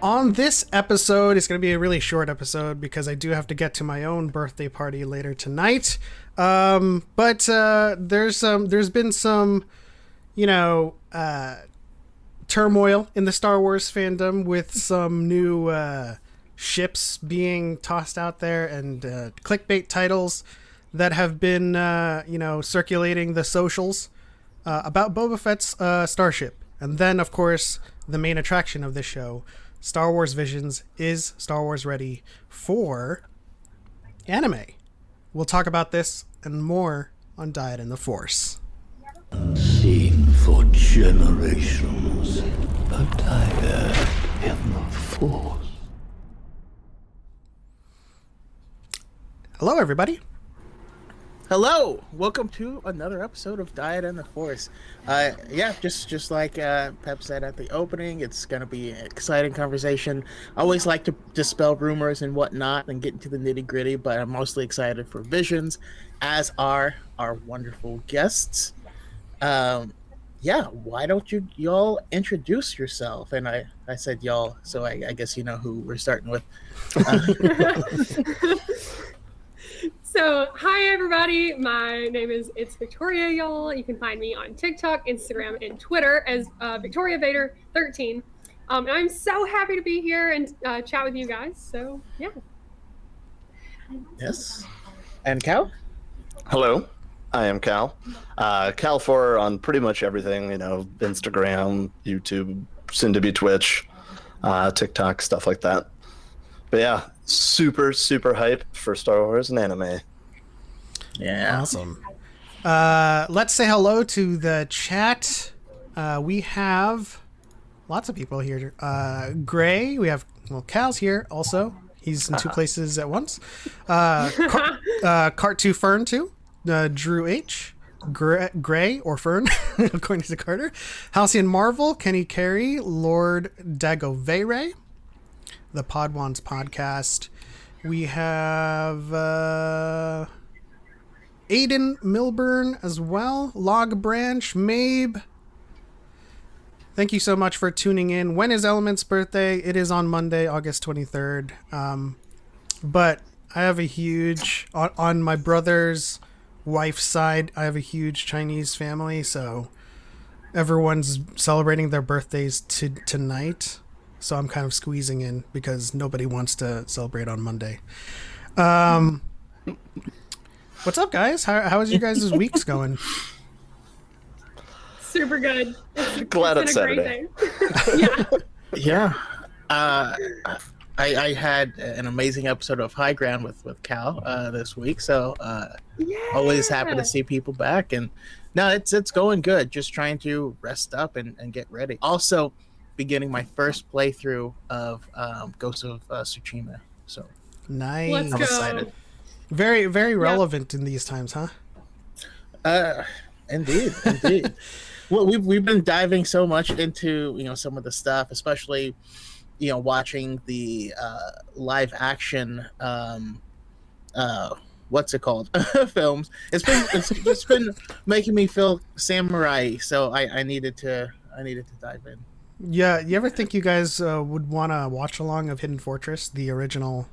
On this episode, it's going to be a really short episode because I do have to get to my own birthday party later tonight. But there's been some, turmoil in the Star Wars fandom with some new ships being tossed out there and clickbait titles that have been, circulating the socials about Boba Fett's starship. And then, of course, the main attraction of this show, Star Wars Visions, is Star Wars ready for anime? We'll talk about this and more on Diet in the Force. Unseen for generations, a Diet in the Force. Hello, everybody. Hello, welcome to another episode of Diet and the Force. Just like Pep said at the opening, it's going to be an exciting conversation. I always like to dispel rumors and whatnot and get into the nitty gritty, but I'm mostly excited for Visions, as are our wonderful guests. Why don't y'all introduce yourself? And I said y'all, so I guess you know who we're starting with. So, hi everybody, my name is It's Victoria, y'all. You can find me on TikTok, Instagram, and Twitter as Victoria Vader 13. And I'm so happy to be here and chat with you guys, so yeah. Yes. And Cal? Hello, I am Cal. Cal4 on pretty much everything, Instagram, YouTube, soon to be Twitch, TikTok, stuff like that. But yeah, super hype for Star Wars and anime. Yeah. Awesome. Let's say hello to the chat. We have lots of people here. Gray, we have, Cal's here also. He's in two places at once. Cart2 Fern too. Drew H. Gray or Fern, according to Carter. Halcyon Marvel, Kenny Carey, Lord Dagovere, the Podwans podcast. We have Aiden Milburn as well. Log Branch, Mabe. Thank you so much for tuning in. When is Element's birthday? It is on Monday, August 23rd. But I have a huge, on my brother's wife's side, I have a huge Chinese family, so everyone's celebrating their birthdays tonight. So I'm kind of squeezing in because nobody wants to celebrate on Monday. What's up, guys? How is you guys' weeks going? Super good. Glad it's Saturday. Yeah. I had an amazing episode of High Ground with Cal this week, so always happy to see people back. And no, it's going good. Just trying to rest up and get ready. Also, beginning my first playthrough of Ghost of Tsushima. So nice. Let's I'm go. excited. Very, very relevant in these times, huh? Indeed, indeed. Well, we've been diving so much into some of the stuff, especially watching the live action what's it called films. It's been making me feel samurai, so I needed to dive in. Yeah, you ever think you guys would want to watch along of Hidden Fortress, the original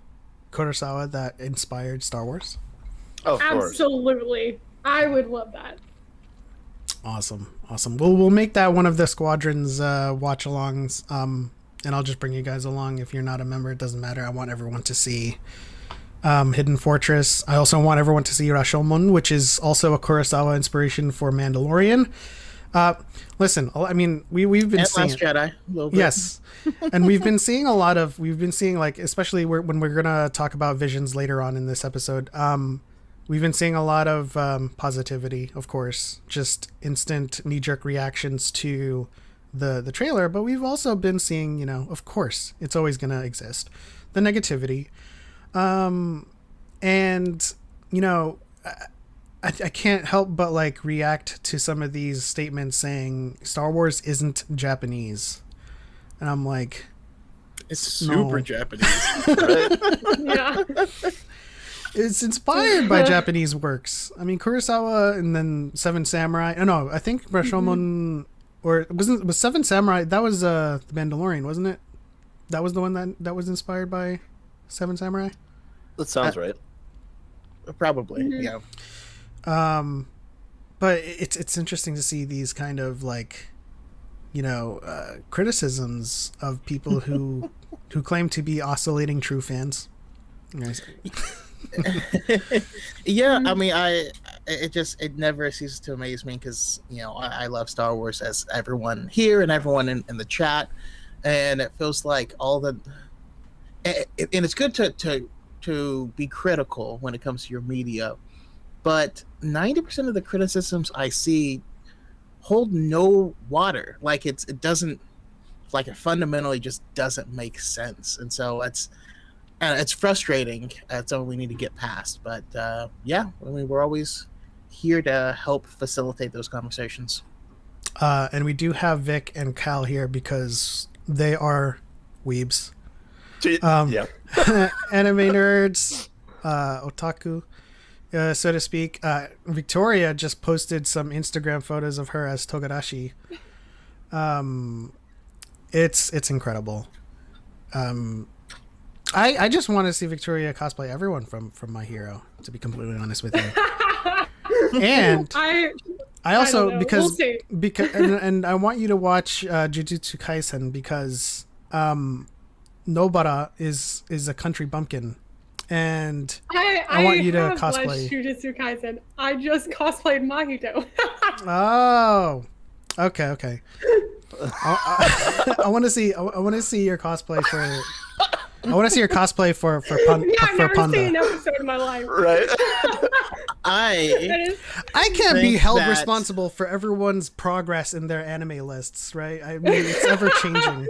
Kurosawa that inspired Star Wars? Oh, of course. Absolutely. I would love that. Awesome. We'll make that one of the squadron's watch-alongs, and I'll just bring you guys along. If you're not a member, it doesn't matter. I want everyone to see Hidden Fortress. I also want everyone to see Rashomon, which is also a Kurosawa inspiration for Mandalorian. Listen, I mean, we've been seeing Last Jedi, a little bit. Yes, and we've been seeing like, especially when we're gonna talk about visions later on in this episode. We've been seeing a lot of positivity, of course, just instant knee-jerk reactions to the trailer, but we've also been seeing, of course, it's always gonna exist, the negativity, and I can't help but like react to some of these statements saying Star Wars isn't Japanese. And I'm like, it's super Japanese. Yeah. It's inspired by Japanese works. I mean, Kurosawa and then Seven Samurai. Oh, no, I think Rashomon, or was Seven Samurai, that was The Mandalorian, wasn't it? That was the one that was inspired by Seven Samurai? That sounds right. Probably, yeah. But it's interesting to see these kind of like, criticisms of people who claim to be oscillating true fans. Yeah, I mean, it never ceases to amaze me because I love Star Wars, as everyone here and everyone in the chat, and it feels like and it's good to be critical when it comes to your media, but 90% of the criticisms I see hold no water. Like it fundamentally just doesn't make sense, and so it's frustrating. It's something we need to get past. But yeah, I mean, we're always here to help facilitate those conversations. And we do have Vic and Cal here because they are weebs. Yeah. Anime nerds, otaku, so to speak. Victoria just posted some Instagram photos of her as Togarashi. It's incredible. I just want to see Victoria cosplay everyone from My Hero, to be completely honest with you. And I also because and I want you to watch Jujutsu Kaisen because Nobara is a country bumpkin, and I want you to cosplay. Watched Jujutsu Kaisen. I just cosplayed Mahito. Oh, okay. I want to see. I want to see your cosplay for. I want to see your cosplay for I've never Panda. seen an episode in my life. Right. I can't be held responsible for everyone's progress in their anime lists, right? I mean, it's ever changing.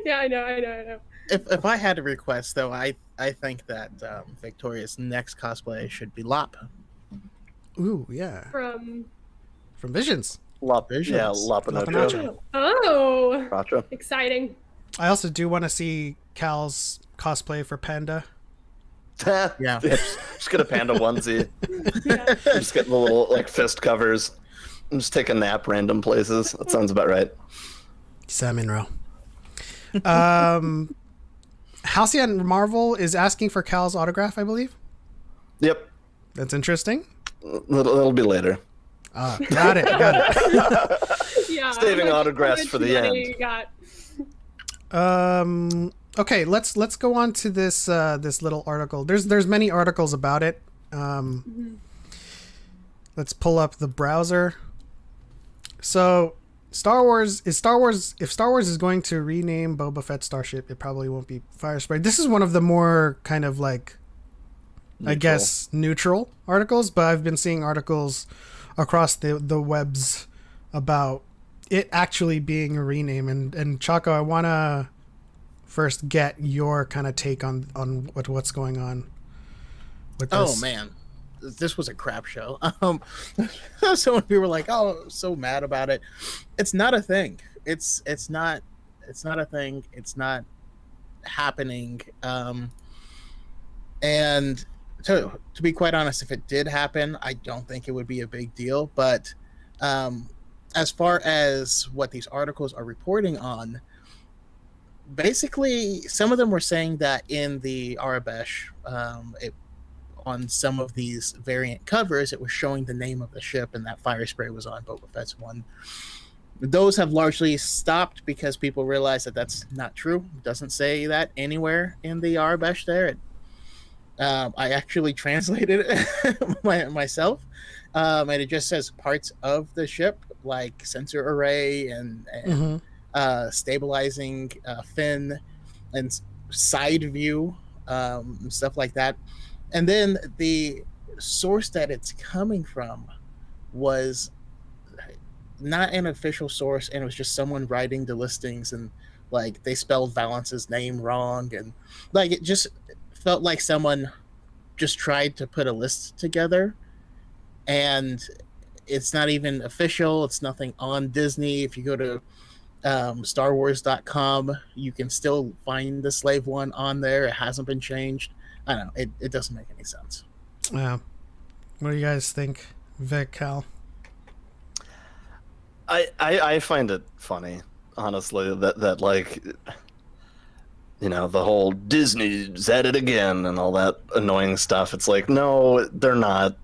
Yeah, I know. If I had a request, though, I think that Victoria's next cosplay should be Lop. Ooh, yeah. From Visions. Visions. Yeah, Lapanacho. Oh, Gotcha. exciting. I also do want to see Cal's cosplay for Panda. Yeah. Just get a panda onesie. Yeah. Just getting the little like fist covers. And just take a nap random places. That sounds about right. Salmon row. Halcyon Marvel is asking for Cal's autograph, I believe. Yep. That's interesting. It'll be later. Got it. Yeah. Saving autographs for the end. You got? Okay, let's go on to this this little article. There's many articles about it. Let's pull up the browser. So if Star Wars is going to rename Boba Fett's starship, it probably won't be Fire Sprite. This is one of the more kind of like neutral. I guess neutral articles, but I've been seeing articles across the webs about it actually being a rename. And Choco, I want to first get your kind of take on what's going on. with Oh this? man, this was a crap show. So many people were like, "Oh, so mad about it." It's not a thing. It's not a thing. It's not happening. And to be quite honest, if it did happen, I don't think it would be a big deal. But as far as what these articles are reporting on, basically, some of them were saying that in the Arabesh, on some of these variant covers, it was showing the name of the ship, and that fire spray was on Boba Fett's one. Those have largely stopped because people realize that that's not true. It doesn't say that anywhere in the Arabesh there. I actually translated it myself, and it just says parts of the ship, like sensor array and stabilizing fin and side view, stuff like that. And then the source that it's coming from was not an official source, and it was just someone writing the listings, and like they spelled Valance's name wrong, and like it just felt like someone just tried to put a list together, and it's not even official. It's nothing on Disney. If you go to StarWars.com, you can still find the Slave One on there. It hasn't been changed. I don't know. It doesn't make any sense. Yeah. What do you guys think, Vic, Cal? I find it funny, honestly, that like, you know, the whole Disney's at it again and all that annoying stuff. It's like, no, they're not.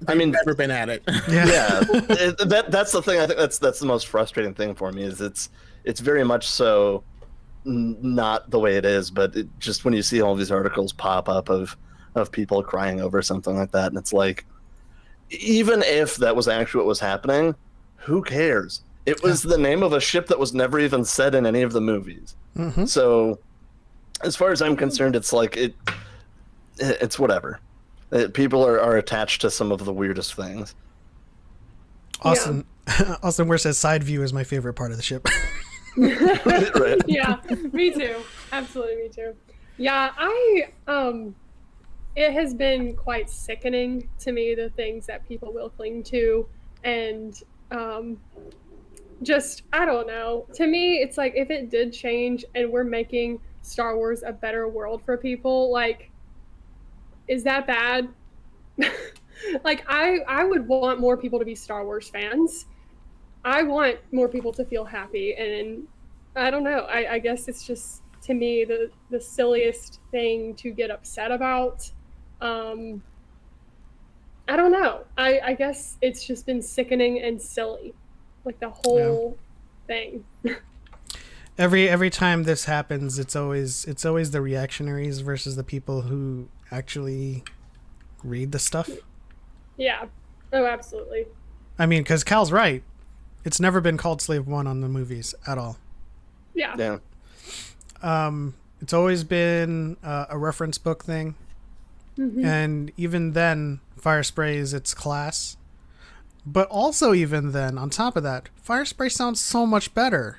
I mean, Never been at it. yeah, that's the thing. I think that's the most frustrating thing for me is it's very much so not the way it is, but it, just when you see all these articles pop up of people crying over something like that, and it's like, even if that was actually what was happening, who cares? It was the name of a ship that was never even said in any of the movies. Mm-hmm. So, as far as I'm concerned, it's like it's whatever. People are attached to some of the weirdest things. Austin, Austin Ware says side view is my favorite part of the ship. Right. Yeah, me too. Absolutely, me too. Yeah, it has been quite sickening to me, the things that people will cling to, and just, I don't know. To me, it's like, if it did change and we're making Star Wars a better world for people, like, is that bad? Like, I would want more people to be Star Wars fans. I want more people to feel happy, and I don't know. I guess it's just, to me, the silliest thing to get upset about. I don't know. I guess it's just been sickening and silly, like the whole thing. Every time this happens, it's always the reactionaries versus the people who actually read the stuff. Yeah. Oh, absolutely. I mean, because Cal's right. It's never been called Slave One on the movies at all. Yeah. It's always been a reference book thing. Mm-hmm. And even then, fire spray is its class. But also, even then, on top of that, fire spray sounds so much better.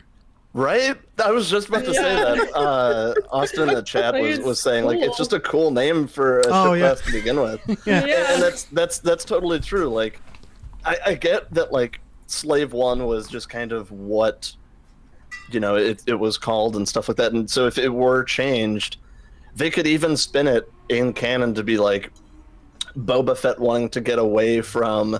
Right? I was just about to say that. Austin in the chat Like, was saying, like, cool. it's just a cool name for a ship class to begin with. Yeah. And that's totally true. Like, I get that, like, Slave One was just kind of what, you know, it was called and stuff like that. And so if it were changed, they could even spin it in canon to be like Boba Fett wanting to get away from,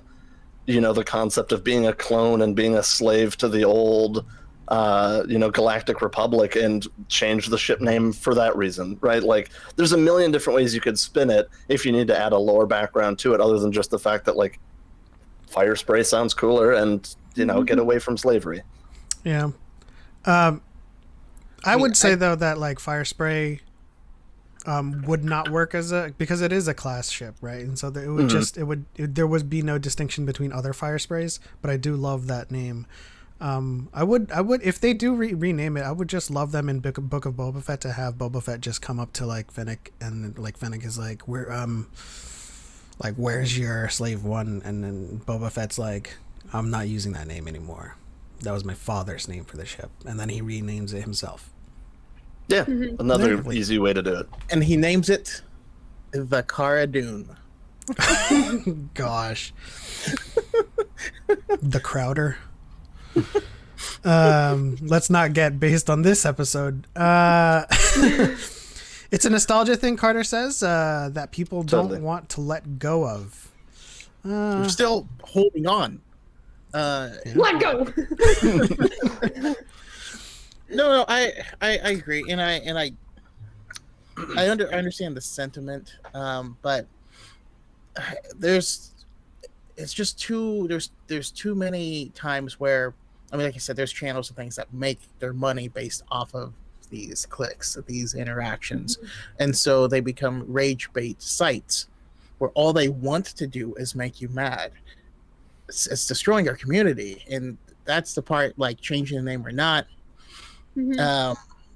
you know, the concept of being a clone and being a slave to the old, you know, Galactic Republic, and change the ship name for that reason, right? Like, there's a million different ways you could spin it if you need to add a lore background to it, other than just the fact that, like, fire spray sounds cooler and, you know, get away from slavery. Yeah. I would say, though, that, like, fire spray would not work because it is a class ship, right? And so it would there would be no distinction between other fire sprays, but I do love that name. I would if they do rename it, I would just love them in Book of Boba Fett to have Boba Fett just come up to, like, Fennec, and, like, Fennec is like, where's your Slave One? And then Boba Fett's like, I'm not using that name anymore. That was my father's name for the ship. And then he renames it himself. Yeah, another Exactly. easy way to do it. And he names it the Cara Dune. Gosh. The Crowder. Let's not get based on this episode. It's a nostalgia thing, Carter says, that people Totally. don't want to let go of. We're still holding on. Let go. No, I agree, and I understand the sentiment, but there's too many times where, I mean, like I said, there's channels and things that make their money based off of these clicks, these interactions, and so they become rage bait sites where all they want to do is make you mad. It's destroying our community, and that's the part, like changing the name or not.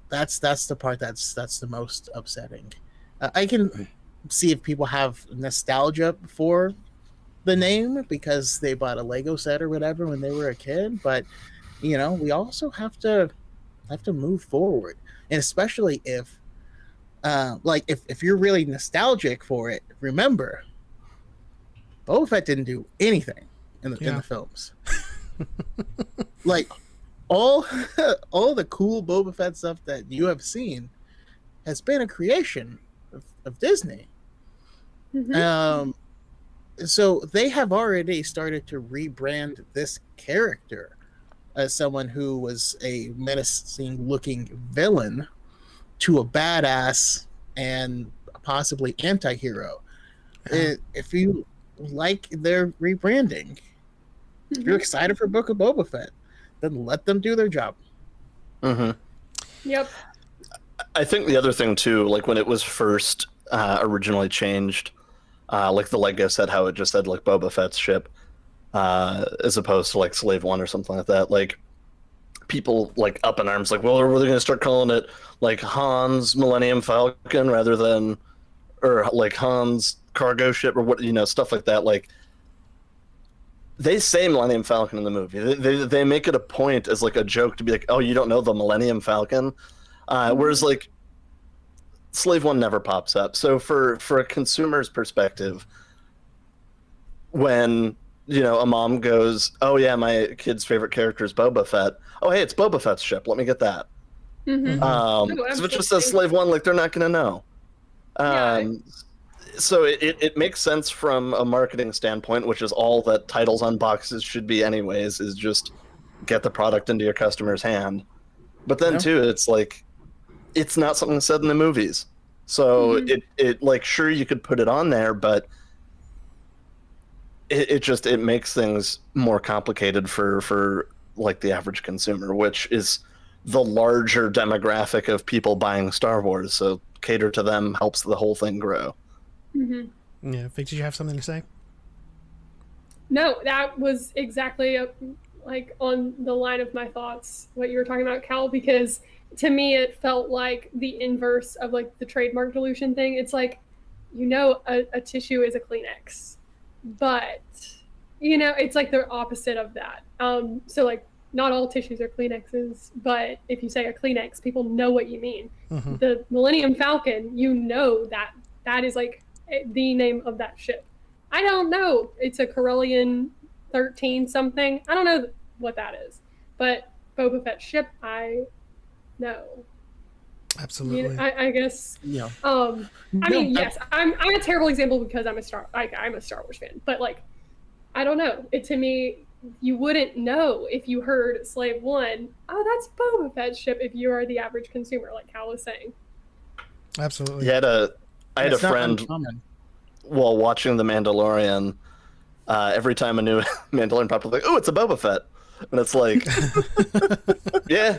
That's the part that's the most upsetting. I can see if people have nostalgia for the name because they bought a Lego set or whatever when they were a kid, but we also have to move forward, and especially if if you're really nostalgic for it, remember Boba Fett didn't do anything in the films. Like all the cool Boba Fett stuff that you have seen has been a creation of Disney. So they have already started to rebrand this character as someone who was a menacing looking villain to a badass and possibly anti-hero. If you like their rebranding, if you're excited for Book of Boba Fett, then let them do their job. Yep. I think the other thing too, like when it was first originally changed, like the Lego set, how it just said like Boba Fett's ship, as opposed to like Slave One or something like that. Like people like up in arms, like, well, are they going to start calling it like Han's Millennium Falcon rather than, or like Han's cargo ship or what, stuff like that. Like they say Millennium Falcon in the movie. They make it a point as like a joke to be like, oh, you don't know the Millennium Falcon, whereas like Slave One never pops up. So for a consumer's perspective, when a mom goes, oh yeah, my kid's favorite character is Boba Fett. Oh hey, it's Boba Fett's ship. Let me get that. So if it just says Slave One, like they're not gonna know. So it makes sense from a marketing standpoint, which is all that titles on boxes should be anyways, is just get the product into your customer's hand. But then too, it's like, it's not something said in the movies. So it like, sure, you could put it on there, but it makes things more complicated for like the average consumer, which is the larger demographic of people buying Star Wars. So cater to them helps the whole thing grow. Yeah, Vic, did you have something to say? No, that was exactly like on the line of my thoughts, what you were talking about, Cal, because to me it felt like the inverse of like the trademark dilution thing. It's like, a tissue is a Kleenex, but it's like the opposite of that. So like not all tissues are Kleenexes, but if you say a Kleenex, people know what you mean. The Millennium Falcon, that is like the name of that ship. I don't know. It's a Corellian 13 something. I don't know what that is, but Boba Fett ship, I know. Absolutely. I guess. Yeah. I mean, yes, I'm a terrible example because I'm a Star Wars fan, but like, I don't know. To me, you wouldn't know if you heard Slave One. Oh, that's Boba Fett's ship. If you are the average consumer, like Cal was saying. Absolutely. I had a friend while watching The Mandalorian. Every time a new Mandalorian popped up, like, oh, it's a Boba Fett, and it's like, yeah.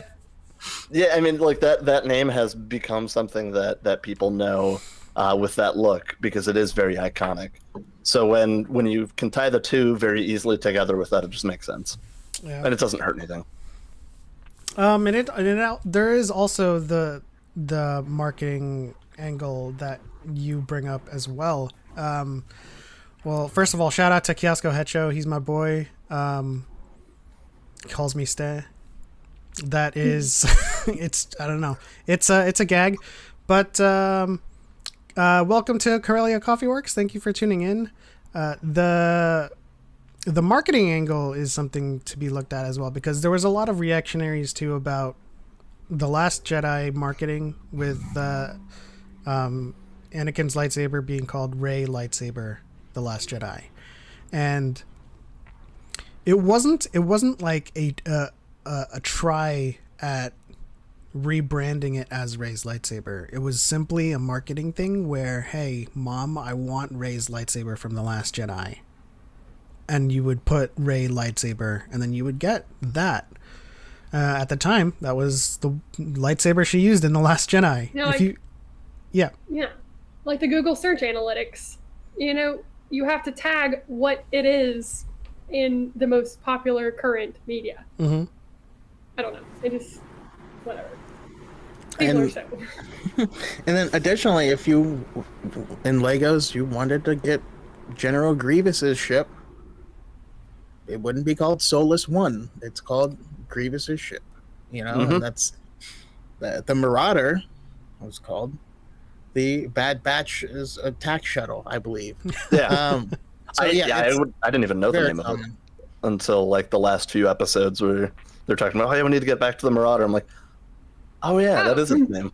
I mean, like that name has become something that people know with that look because it is very iconic. So when you can tie the two very easily together with that, it just makes sense, and it doesn't hurt anything. There is also the marketing angle that you bring up as well. Well, first of all, shout out to Kiosco Hecho. He's my boy. Calls me Stay. That is I don't know. It's a gag, but welcome to Corellia Coffee Works. Thank you for tuning in. The marketing angle is something to be looked at as well, because there was a lot of reactionaries too about the Last Jedi marketing with Anakin's lightsaber being called Rey lightsaber, the Last Jedi, and it wasn't like a try at rebranding it as Rey's lightsaber. It was simply a marketing thing where, hey, Mom, I want Rey's lightsaber from The Last Jedi. And you would put Rey lightsaber, and then you would get that. At the time, that was the lightsaber she used in The Last Jedi. No, yeah. Like the Google search analytics. You have to tag what it is in the most popular current media. Mm-hmm. I don't know. It just, whatever. People are so. And then additionally, if you, in Legos, you wanted to get General Grievous's ship, it wouldn't be called Solus 1. It's called Grievous's ship. And that's the Marauder was called the Bad Batch's attack shuttle, I believe. Yeah. I didn't even know the name of it until like the last few episodes where they're talking about, hey, we need to get back to the Marauder. I'm like, oh yeah, that is his name.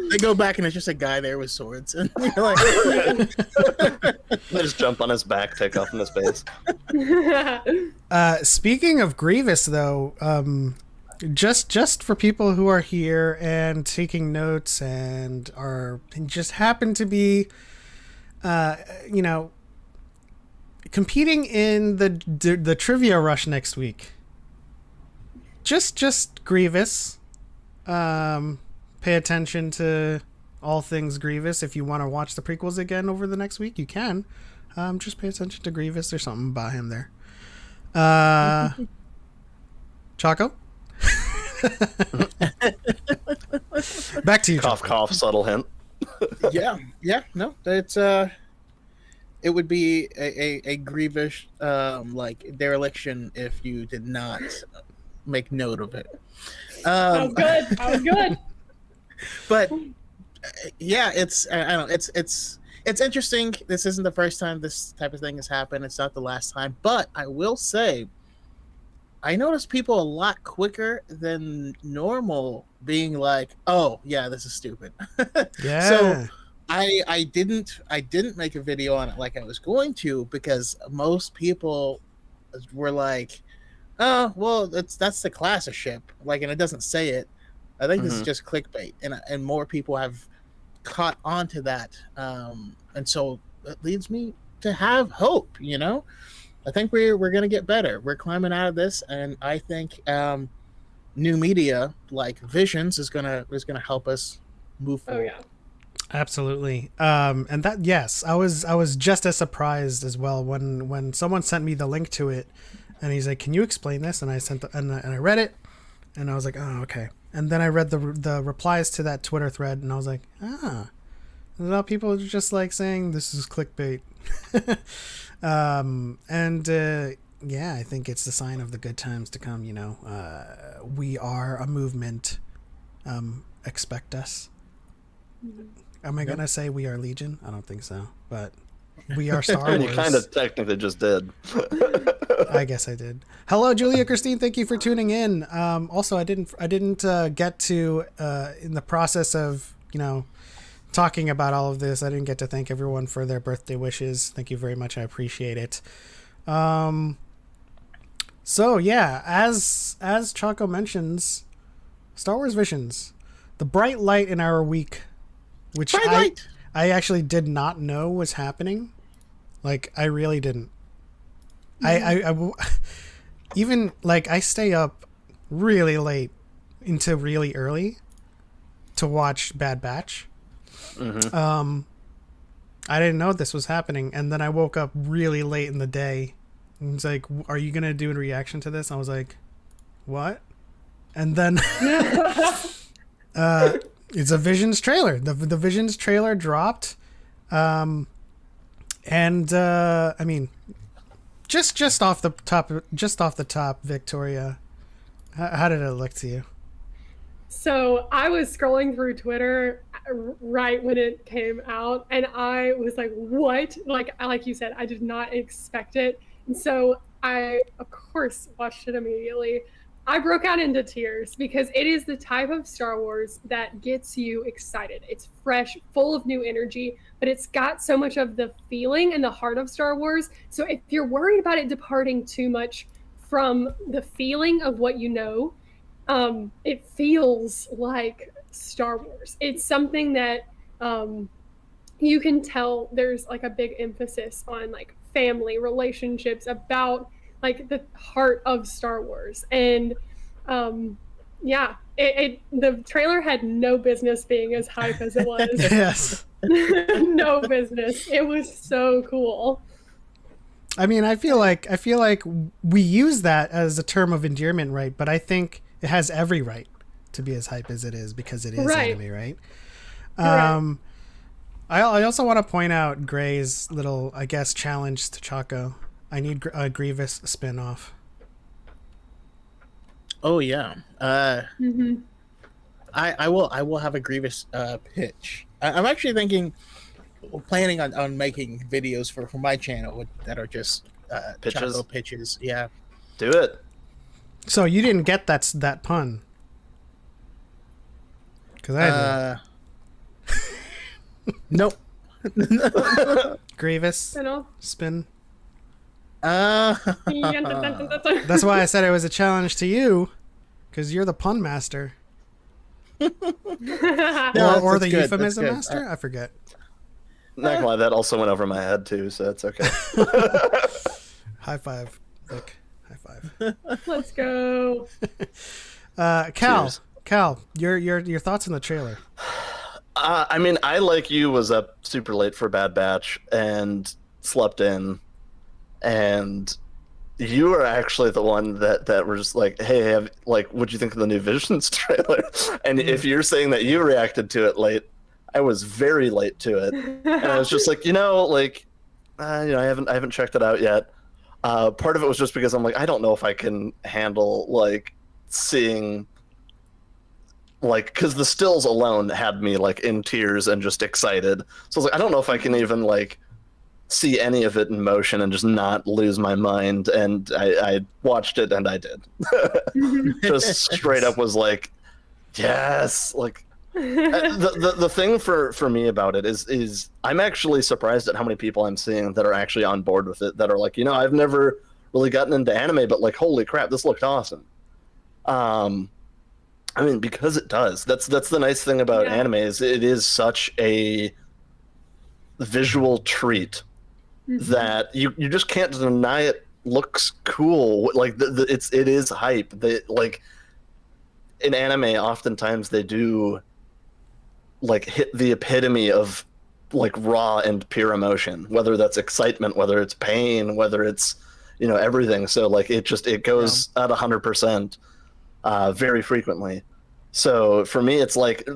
They go back and it's just a guy there with swords, and you're like, they just jump on his back, take off into space. Speaking of Grievous, though, just for people who are here and taking notes and just happen to be, competing in the trivia rush next week. Just Grievous. Pay attention to all things Grievous. If you want to watch the prequels again over the next week, you can. Just pay attention to Grievous. There's something about him there. Choco? Back to you, Cough, Choco. cough, subtle hint. yeah, no, it's it would be a grievous like dereliction if you did not make note of it. That was good. But yeah, it's I don't know, it's interesting. This isn't the first time this type of thing has happened. It's not the last time, but I will say I noticed people a lot quicker than normal being like, "Oh, yeah, this is stupid." Yeah. So I didn't make a video on it like I was going to, because most people were like, "Oh, well, that's the class of ship," like, and it doesn't say it. I think this is just clickbait, and more people have caught on to that, and so it leads me to have hope. I think we're gonna get better. We're climbing out of this, and I think new media like Visions is gonna help us move forward. Oh yeah. Absolutely. And that, yes, I was just as surprised as well when someone sent me the link to it, and he's like, "Can you explain this?" And I and I read it, and I was like, "Oh, okay." And then I read the replies to that Twitter thread, and I was like, "Ah, a lot of people are just like saying this is clickbait." Yeah, I think it's the sign of the good times to come. We are a movement. Expect us. Am I gonna say we are Legion? I don't think so, but we are Star Wars. You kind of technically just did. I guess I did. Hello, Julia Christine. Thank you for tuning in. Also, I didn't get to in the process of talking about all of this. I didn't get to thank everyone for their birthday wishes. Thank you very much. I appreciate it. So yeah, as Choco mentions, Star Wars Visions, the bright light in our week, which I actually did not know was happening. Like, I really didn't. I even, like, I stay up really late into really early to watch Bad Batch. I didn't know this was happening, and then I woke up really late in the day. And it's like, "Are you gonna do a reaction to this?" I was like, "What?" And then it's a Visions trailer. The Visions trailer dropped, and I mean, just off the top, Victoria, how did it look to you? So I was scrolling through Twitter right when it came out, and I was like, "What?" Like you said, I did not expect it, and so I, of course, watched it immediately. I broke out into tears because it is the type of Star Wars that gets you excited. It's fresh, full of new energy, but it's got so much of the feeling and the heart of Star Wars. So if you're worried about it departing too much from the feeling of what you know, it feels like Star Wars. It's something that you can tell there's like a big emphasis on like family relationships, about like the heart of Star Wars. And yeah, the trailer had no business being as hype as it was. Yes. No business. It was so cool. I mean, I feel like we use that as a term of endearment, right? But I think it has every right to be as hype as it is because it is anime, right? I also want to point out Gray's little, I guess, challenge to Choco. I need a Grievous spinoff. Oh yeah. I will have a Grievous pitch. I'm actually planning on making videos for my channel that are just Pitches? Choco pitches. Yeah. Do it. So you didn't get that pun? Because I did. Nope. Grievous You know? spin. Uh, That's why I said it was a challenge to you, because you're the pun master. No, or the that's good, euphemism that's good. master? I forget. Not gonna lie, that also went over my head too, so it's okay. High five, Vic. High five. Let's go. Cal, Cheers. Cal, your thoughts on the trailer? I mean, I, like you, was up super late for Bad Batch and slept in, and you were actually the one that was just like, hey, what'd you think of the new Visions trailer? And if you're saying that you reacted to it late, I was very late to it, and I was just like, I haven't checked it out yet. Part of it was just because I'm like, I don't know if I can handle like seeing. Like, because the stills alone had me like in tears and just excited. So I was like, I don't know if I can even like see any of it in motion and just not lose my mind. And I watched it and I did. Just straight up was like, yes. Like the thing for me about it is I'm actually surprised at how many people I'm seeing that are actually on board with it, that are like, I've never really gotten into anime, but like, holy crap, this looked awesome. I mean, because it does. That's the nice thing about anime, is it is such a visual treat that you just can't deny it looks cool. Like it is hype. Like in anime, oftentimes they do like hit the epitome of like raw and pure emotion, whether that's excitement, whether it's pain, whether it's everything. So like it goes at 100%. Very frequently. So for me, it's like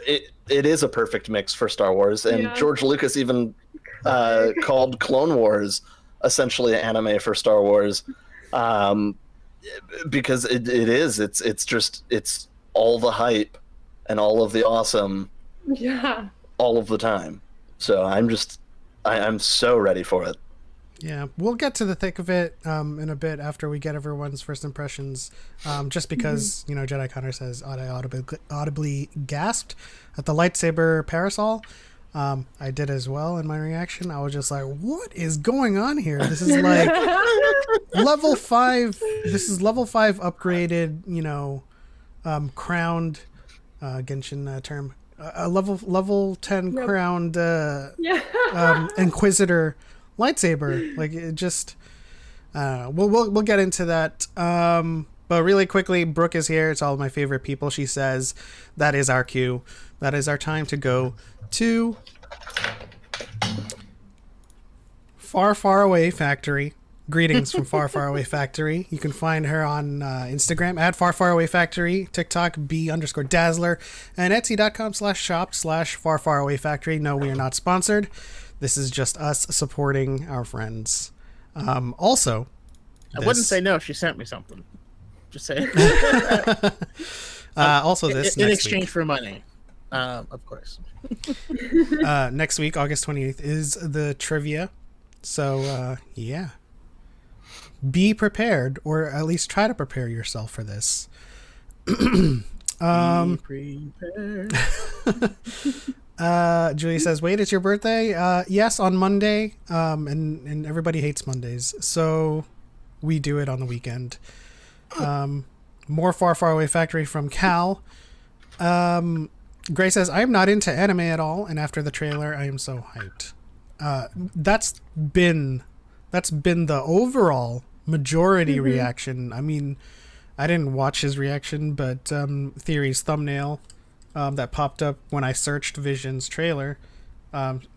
it is a perfect mix for Star Wars, and George Lucas even called Clone Wars essentially an anime for Star Wars, because it's all the hype and all of the awesome, all of the time. So I'm so ready for it. Yeah, we'll get to the thick of it in a bit after we get everyone's first impressions. Just because Jedi Connor says I audibly gasped at the lightsaber parasol. I did as well in my reaction. I was just like, "What is going on here? This is like level 5. This is level 5 upgraded. Crowned Genshin term. A level 10 crowned Inquisitor." Lightsaber, like it just we'll get into that, but really quickly, Brooke is here. It's all of my favorite people. She says that is our cue, that is our time to go to Far Away Factory. Greetings from Far Away Factory. You can find her on Instagram at Far Away Factory, TikTok B_Dazzler, and Etsy.com/shop/Far Away Factory. No, we are not sponsored. This is just us supporting our friends. Also, I wouldn't say no if she sent me something. Just say Also, this in next exchange week. for money, of course. Next week, August 28th, is the trivia. So, yeah. Be prepared, or at least try to prepare yourself for this. Be prepared. Julie says, wait, it's your birthday? Yes, on Monday. And everybody hates Mondays, so we do it on the weekend. More Far, Far Away Factory from Cal. Gray says, I'm not into anime at all, and after the trailer, I am so hyped. That's been the overall majority reaction. I mean, I didn't watch his reaction, but Theory's thumbnail that popped up when I searched Vision's trailer,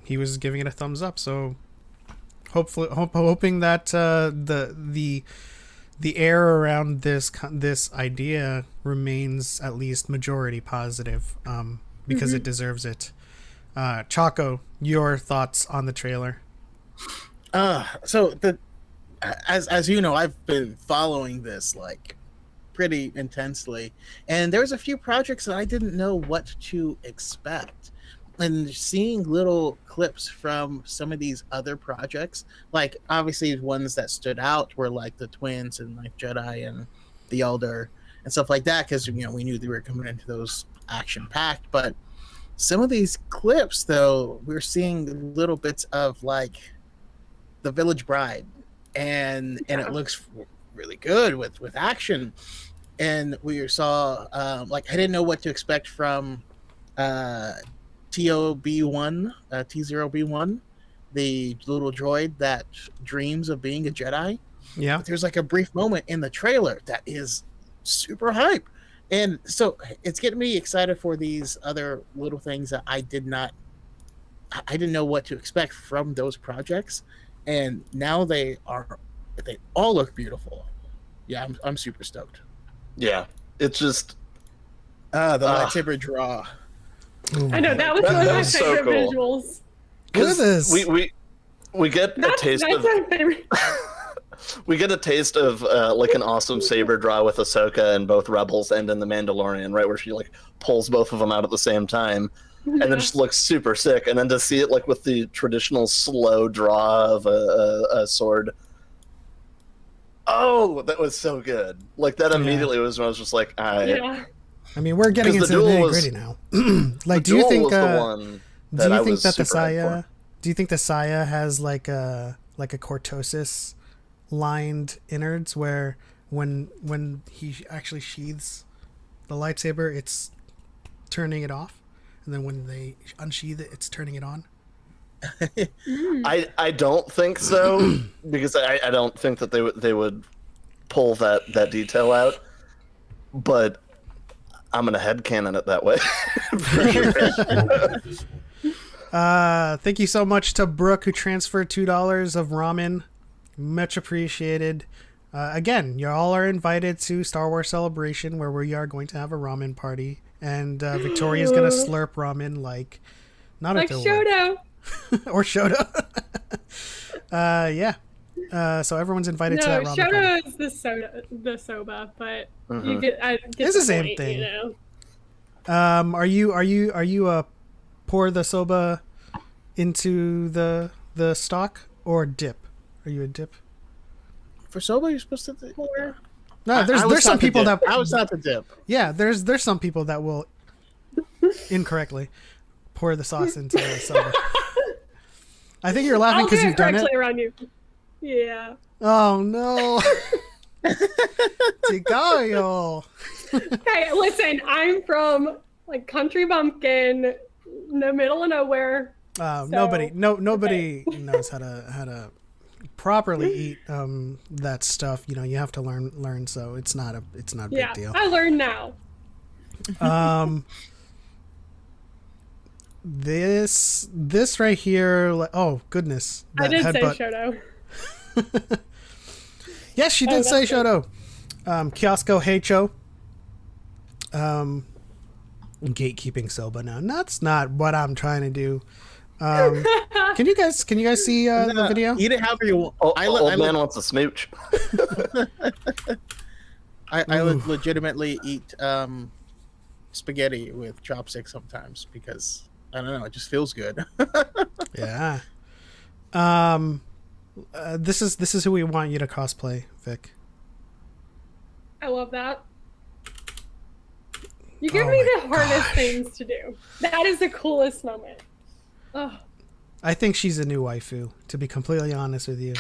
he was giving it a thumbs up. So hoping that the air around this idea remains at least majority positive, because it deserves it. Choco, your thoughts on the trailer? So as you know, I've been following this like pretty intensely, and there's a few projects that I didn't know what to expect. And seeing little clips from some of these other projects, like obviously ones that stood out were like the twins and like Jedi and the Elder and stuff like that, because we knew they were coming into those action packed. But some of these clips, though, we're seeing little bits of like the Village Bride, and it looks really good with action. And we saw like I didn't know what to expect from TOB1, T0B1, the little droid that dreams of being a Jedi. Yeah. But there's like a brief moment in the trailer that is super hype. And so it's getting me excited for these other little things that I didn't know what to expect from those projects. And now they all look beautiful. Yeah, I'm super stoked. Yeah, it's just The lightsaber draw. I know that was one of my was so favorite cool. visuals. Look at this. We get a taste That's of my favorite. we get a taste of like an awesome saber draw with Ahsoka in both Rebels and in The Mandalorian, right, where she like pulls both of them out at the same time, and then just looks super sick. And then to see it like with the traditional slow draw of a sword. Oh, that was so good. Like that immediately was when I was just like, Yeah. I mean, we're getting into the nitty gritty now. Like, do you think that the Saya? Do you think the Saya has like a cortosis lined innards where when he actually sheathes the lightsaber, it's turning it off, and then when they unsheath it, it's turning it on? I don't think so, because I don't think that they would pull that detail out, but I'm gonna headcanon it that way. For sure. Thank you so much to Brooke, who transferred $2 of ramen. Much appreciated. Again, you all are invited to Star Wars Celebration, where we are going to have a ramen party, and Victoria's gonna slurp ramen like not Like a Shoto. or Shoto. Yeah. So everyone's invited to that ramen party. Shoto is the soba, but you get It's the same thing. You know? Are you pour the soba into the stock or dip? Are you a dip? For soba, you're supposed to pour. No, there's some people that I was not the dip. Yeah, there's some people that will incorrectly pour the sauce into the soba. I think you're laughing because you've done it. Around you. Yeah. Oh no. Tigayo. Hey, listen, I'm from like country bumpkin, in the middle of nowhere. Nobody knows how to properly eat that stuff. You have to learn. So it's not a big deal. I learned now. This right here. Oh goodness! I did headbutt. say Shoto. Yes, she did say Shoto. Kiosco Heicho. Gatekeeping soba now. That's not what I'm trying to do. Can you guys see the video? Eat it however you want. Old man wants a smooch. I legitimately eat spaghetti with chopsticks sometimes because I don't know, it just feels good. Yeah. This is who we want you to cosplay, Vic. I love that. You give Oh me my the hardest gosh. things to do. That is the coolest moment. Oh, I think she's a new waifu, to be completely honest with you.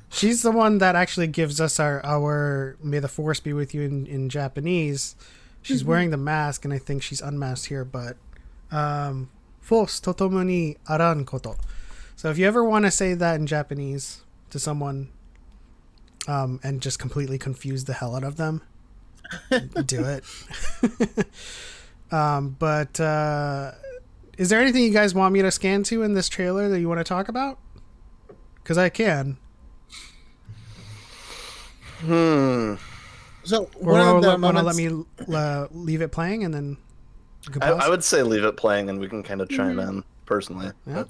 She's the one that actually gives us our May the Force be with you in Japanese. She's wearing the mask, and I think she's unmasked here, but Force totomo ni aran koto. So if you ever want to say that in Japanese to someone and just completely confuse the hell out of them, do it. But is there anything you guys want me to scan to in this trailer that you want to talk about? Because I can. So Or one of the want to moments, let me leave it playing and then you can I pause? would say leave it playing, and we can kind of chime in personally. Yeah.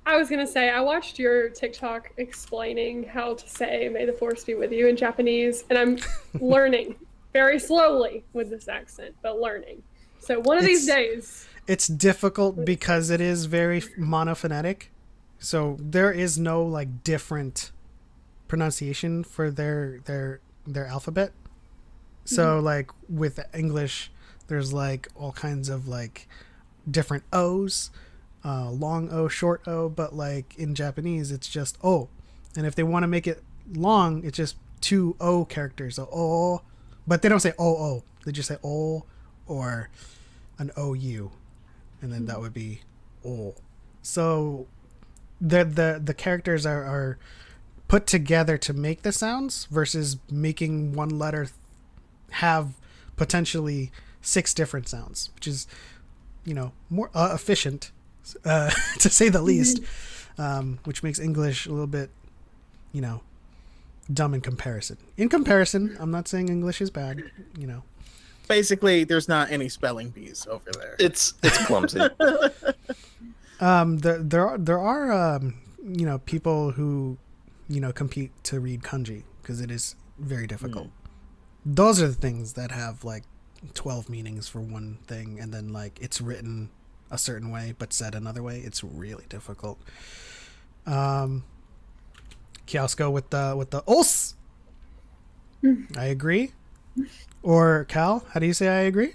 I was gonna say I watched your TikTok explaining how to say "May the Force be with you" in Japanese, and I'm learning very slowly with this accent, but learning. So one of these days, It's difficult because it is very monophonetic. So there is no like different pronunciation for their alphabet. So like with English, there's like all kinds of like different O's, long O, short O, but like in Japanese, it's just O. And if they want to make it long, it's just two O characters. So O, but they don't say O. They just say O or an OU. And then that would be O. So the characters are put together to make the sounds versus making one letter have potentially 6 different sounds, which is, more efficient, to say the least, which makes English a little bit, dumb in comparison. In comparison, I'm not saying English is bad, basically, there's not any spelling bees over there. It's clumsy. There are people who compete to read kanji because it is very difficult. Those are the things that have like 12 meanings for one thing, and then like it's written a certain way but said another way. It's really difficult. Kiosko with the os. I agree. Or Cal, how do you say I agree?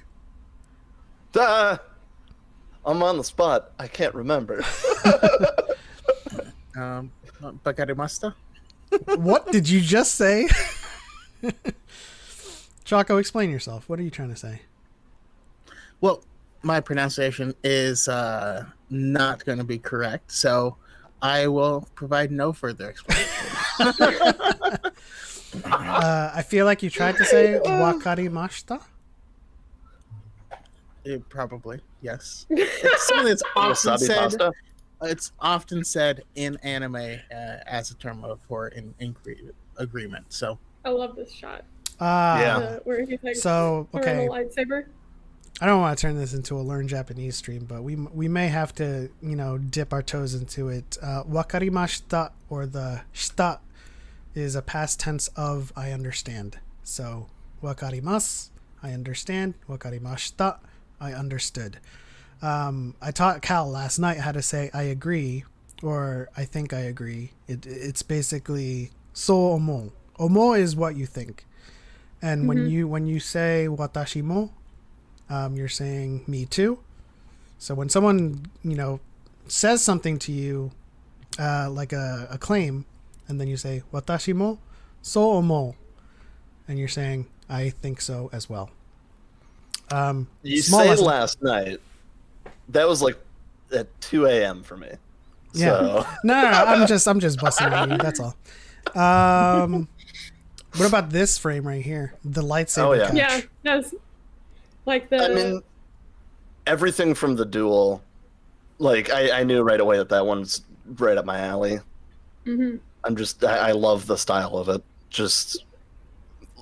I'm on the spot. I can't remember. Bakarimasta? What did you just say? Choco, explain yourself. What are you trying to say? Well, my pronunciation is not going to be correct, so I will provide no further explanation. I feel like you tried to say wakarimashita. Probably, yes. It's something that's often Wasabi said. pasta. It's often said in anime as a term for an agreement. So I love this shot. Yeah. Where he's like So, okay. throwing a lightsaber. I don't want to turn this into a learn Japanese stream, but we may have to, dip our toes into it. Wakarimashita, or the shita, is a past tense of I understand. So, wakarimasu, I understand. Wakarimashita, I understood. I taught Cal last night how to say I agree, or I think I agree. It's basically so omo. Omo is what you think. And when you say watashi mo, you're saying me too. So when someone, says something to you, like a claim, and then you say watashi mo so omo, and you're saying I think so as well. You small say lesson. last night. That was like at 2 a.m. for me. Yeah. So. No, I'm just busting on you. That's all. What about this frame right here? The lightsaber. Oh, yeah. catch. Yeah, that's like the. I mean, everything from the duel, like I knew right away that one's right up my alley. I love the style of it. Just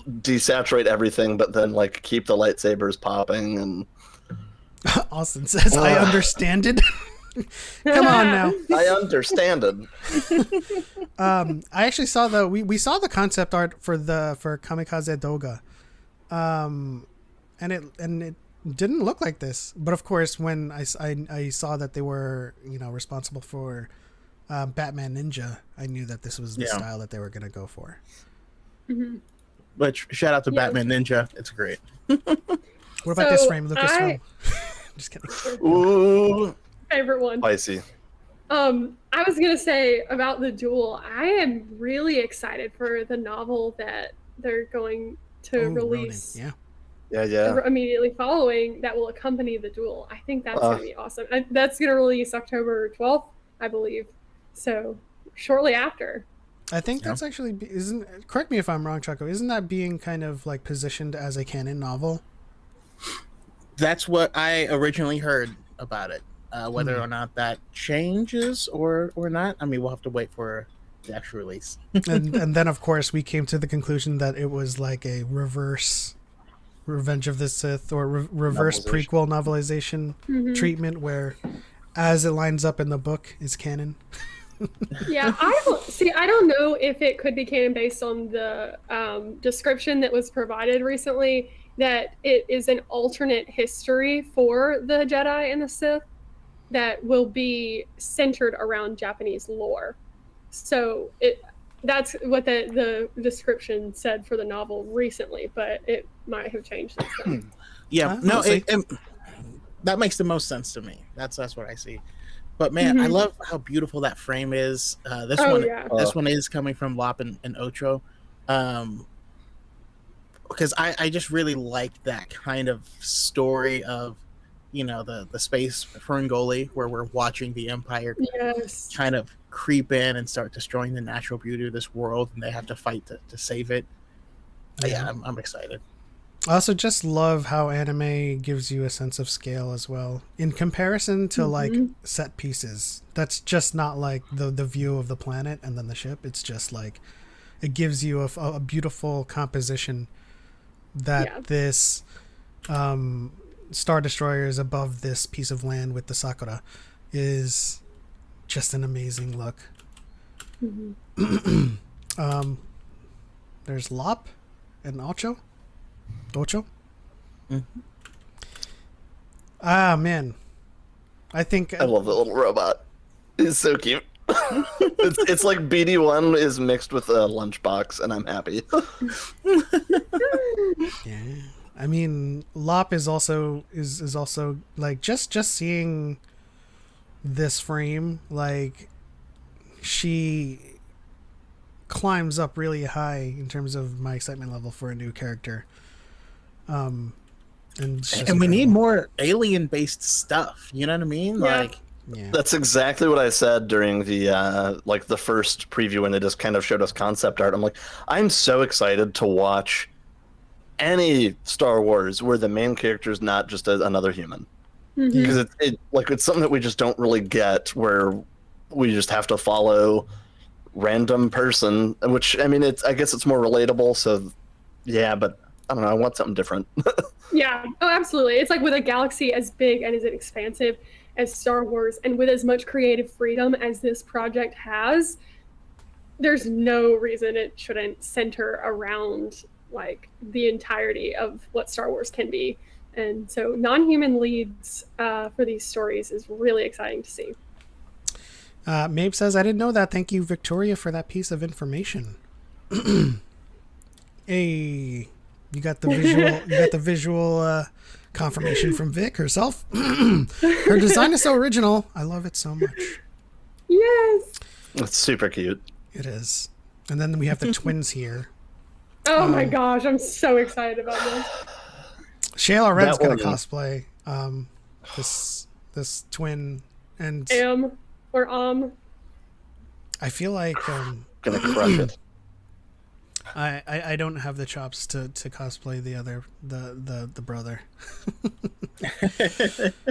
desaturate everything, but then like keep the lightsabers popping and. Austin says, "I understand it." Come on now. I understand it. I actually saw we saw the concept art for Kamikaze Doga, and it didn't look like this. But of course, when I saw that they were, responsible for Batman Ninja, I knew that this was the style that they were going to go for. Mm-hmm. But shout out to Batman Ninja. It's great. What about this frame, Lucasfilm? Just kidding. Ooh, Favorite one. spicy. I was gonna say about the duel. I am really excited for the novel that they're going to release. Ronin. Yeah. Immediately following that will accompany the duel. I think that's gonna be awesome. That's gonna release October 12th, I believe. So shortly after. I think that's actually correct me if I'm wrong, Choco. Isn't that being kind of like positioned as a canon novel? That's what I originally heard about it. Whether or not that changes or not, I mean, we'll have to wait for the actual release. and then, of course, we came to the conclusion that it was like a reverse Revenge of the Sith or reverse prequel novelization treatment, where as it lines up in the book is canon. Yeah, I don't know if it could be canon based on the description that was provided recently, that it is an alternate history for the Jedi and the Sith that will be centered around Japanese lore. So that's what the description said for the novel recently, but it might have changed since then. That makes the most sense to me. That's what I see. But man, I love how beautiful that frame is. This one is coming from Lop and Ocho. Because I just really like that kind of story of, the space Ferngully, where we're watching the Empire kind of creep in and start destroying the natural beauty of this world, and they have to fight to save it. Yeah, I'm excited. I also just love how anime gives you a sense of scale as well. In comparison to like set pieces, that's just not like the view of the planet and then the ship. It's just like it gives you a beautiful composition that this Star Destroyer is above this piece of land with the Sakura is just an amazing look. There's Lop and Ocho. Ah, man. I think I love the little robot. He's so cute. it's like BD1 is mixed with a lunchbox, and I'm happy. Yeah. I mean, Lop is also like just seeing this frame, like she climbs up really high in terms of my excitement level for a new character. And we need more alien-based stuff. You know what I mean? Yeah. That's exactly what I said during the the first preview when they just kind of showed us concept art. I'm like, I'm so excited to watch any Star Wars where the main character is not just another human, because it's something that we just don't really get, where we just have to follow random person. Which, I mean, I guess it's more relatable. So yeah, but I don't know. I want something different. Yeah. Oh, absolutely. It's like with a galaxy as big and as expansive as Star Wars, and with as much creative freedom as this project has, there's no reason it shouldn't center around like the entirety of what Star Wars can be. And so non-human leads for these stories is really exciting to see. Mabe says, I didn't know that. Thank you, Victoria, for that piece of information. Hey, you got the visual confirmation from Vic herself. Her design is so original. I love it so much. Yes. It's super cute. It is. And then we have the twins here. Oh my gosh, I'm so excited about this. Shayla Red's gonna cosplay this twin, and I feel like Gonna crush it. I don't have the chops to cosplay the brother.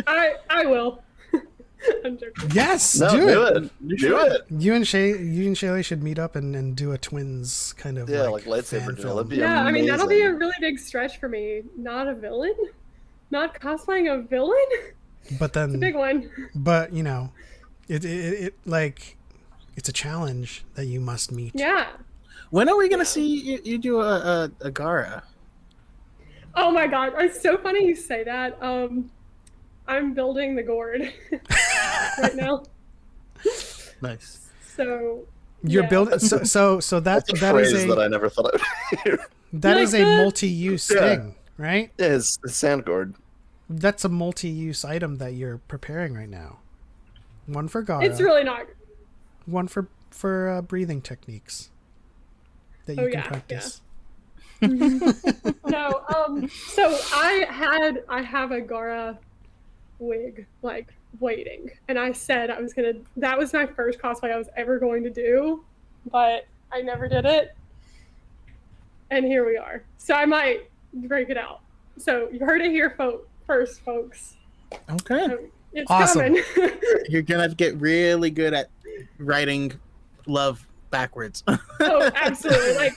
I will. I'm joking. Yes, Do it. You and Shayla should meet up and do a twins kind of like lightsaber fan duel. film. That'd be Yeah, I mean, that'll be amazing. a really big stretch for me. Not a villain? Not cosplaying a villain? But then, It's a big one. but it like it's a challenge that you must meet. Yeah. When are we gonna see you do a Gara? Oh my god, it's so funny you say that. I'm building the gourd right now. Nice. So You're yeah. building so that That's a that phrase is that a I never thought I would hear. that Like is a that? multi-use Yeah. thing, right? Yeah, it's sand gourd. That's a multi-use item that you're preparing right now. One for Gara, It's really not. one for breathing techniques that you Oh, can yeah, practice. No, so I have a Gara wig like waiting, and I said I was gonna. That was my first cosplay I was ever going to do, but I never did it, and here we are. So I might break it out. So you heard it here, first, folks. Okay. It's Awesome. coming. You're gonna have to get really good at writing love backwards. Oh, absolutely!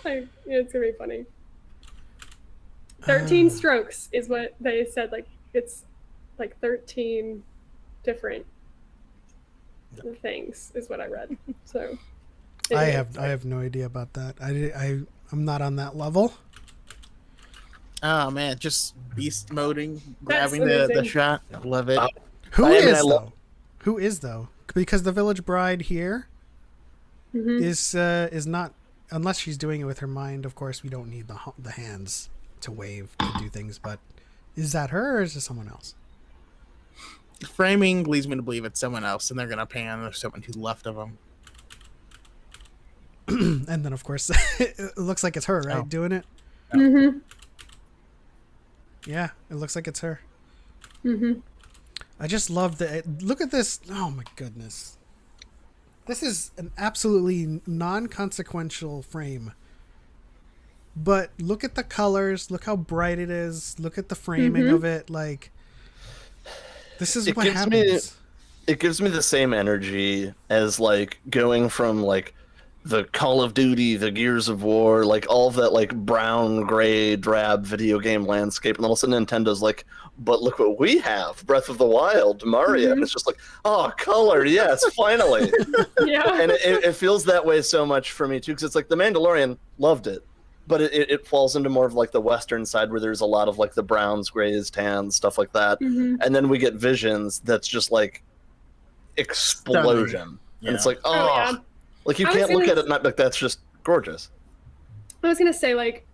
Like it's gonna be funny. 13 strokes is what they said. Like it's like 13 different things is what I read. So I anyway, have no idea about that. I'm not on that level. Oh man, just beast moding, That's grabbing the amazing. shot. I love it. Who I mean, is I lo- though? Who is though? Because the village bride here is not, unless she's doing it with her mind. Of course, we don't need the hands to wave to do things. But is that her or is it someone else? Framing leads me to believe it's someone else, and they're gonna pan. There's someone who's left of them. And then of course it looks like it's her, right? Oh. Doing it. Mhm. Yeah, it looks like it's her. Mhm. I just love the look at this. Oh my goodness. This is an absolutely non-consequential frame. But look at the colors, look how bright it is, look at the framing of it, like this is It what gives me- happens. It gives me the same energy as like going from like the Call of Duty, the Gears of War, like all of that like brown, gray, drab video game landscape, and all of a sudden Nintendo's like, but look what we have, Breath of the Wild, Mario, and it's just like, oh, color, yes, finally. Yeah. And it feels that way so much for me too, because it's like The Mandalorian, loved it, but it falls into more of like the Western side where there's a lot of like the browns, grays, tans, stuff like that, and then we get Visions that's just like explosion, and it's like, Oh, yeah. like you I was can't look gonna- at it and not be like that's just gorgeous. I was gonna say, like,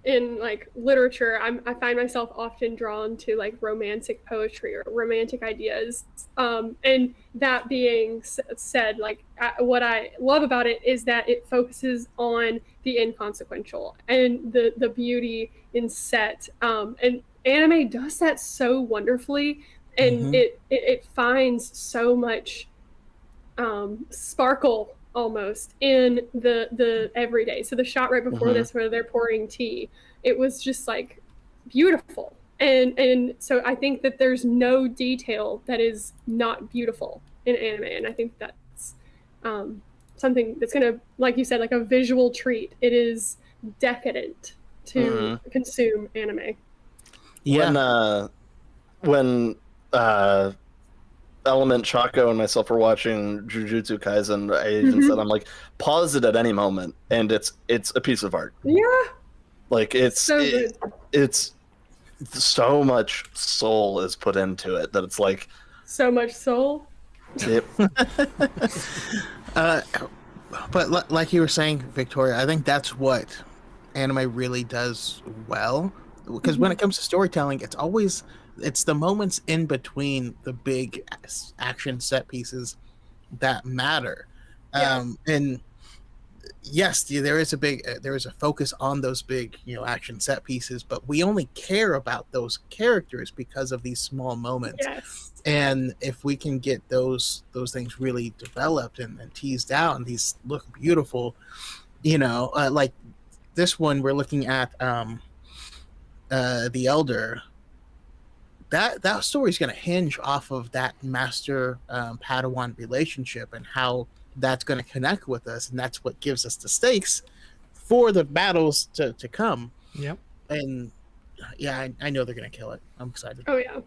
in like literature, I find myself often drawn to like romantic poetry or romantic ideas. And that being said, like what I love about it is that it focuses on the inconsequential and the beauty in set. And anime does that so wonderfully, and it finds so much sparkle almost in the everyday. So the shot right before this where they're pouring tea, it was just like beautiful. And so I think that there's no detail that is not beautiful in anime, and I think that's something that's gonna, like you said, like a visual treat. It is decadent to consume anime. Yeah. When Element, Choco, and myself were watching Jujutsu Kaisen, I even said, I'm like, pause it at any moment, and it's a piece of art. Yeah. Like it's So good. it's so much soul is put into it that it's like, So much soul. yep. But like you were saying, Victoria, I think that's what anime really does well. Because when it comes to storytelling, it's the moments in between the big action set pieces that matter. Yeah. And yes, there is a focus on those big, action set pieces, but we only care about those characters because of these small moments. Yes. And if we can get those things really developed and teased out, and these look beautiful, like this one we're looking at, the Elder. That story is going to hinge off of that master Padawan relationship and how that's going to connect with us, and that's what gives us the stakes for the battles to come. Yep. And yeah, I know they're going to kill it. I'm excited. Oh yeah.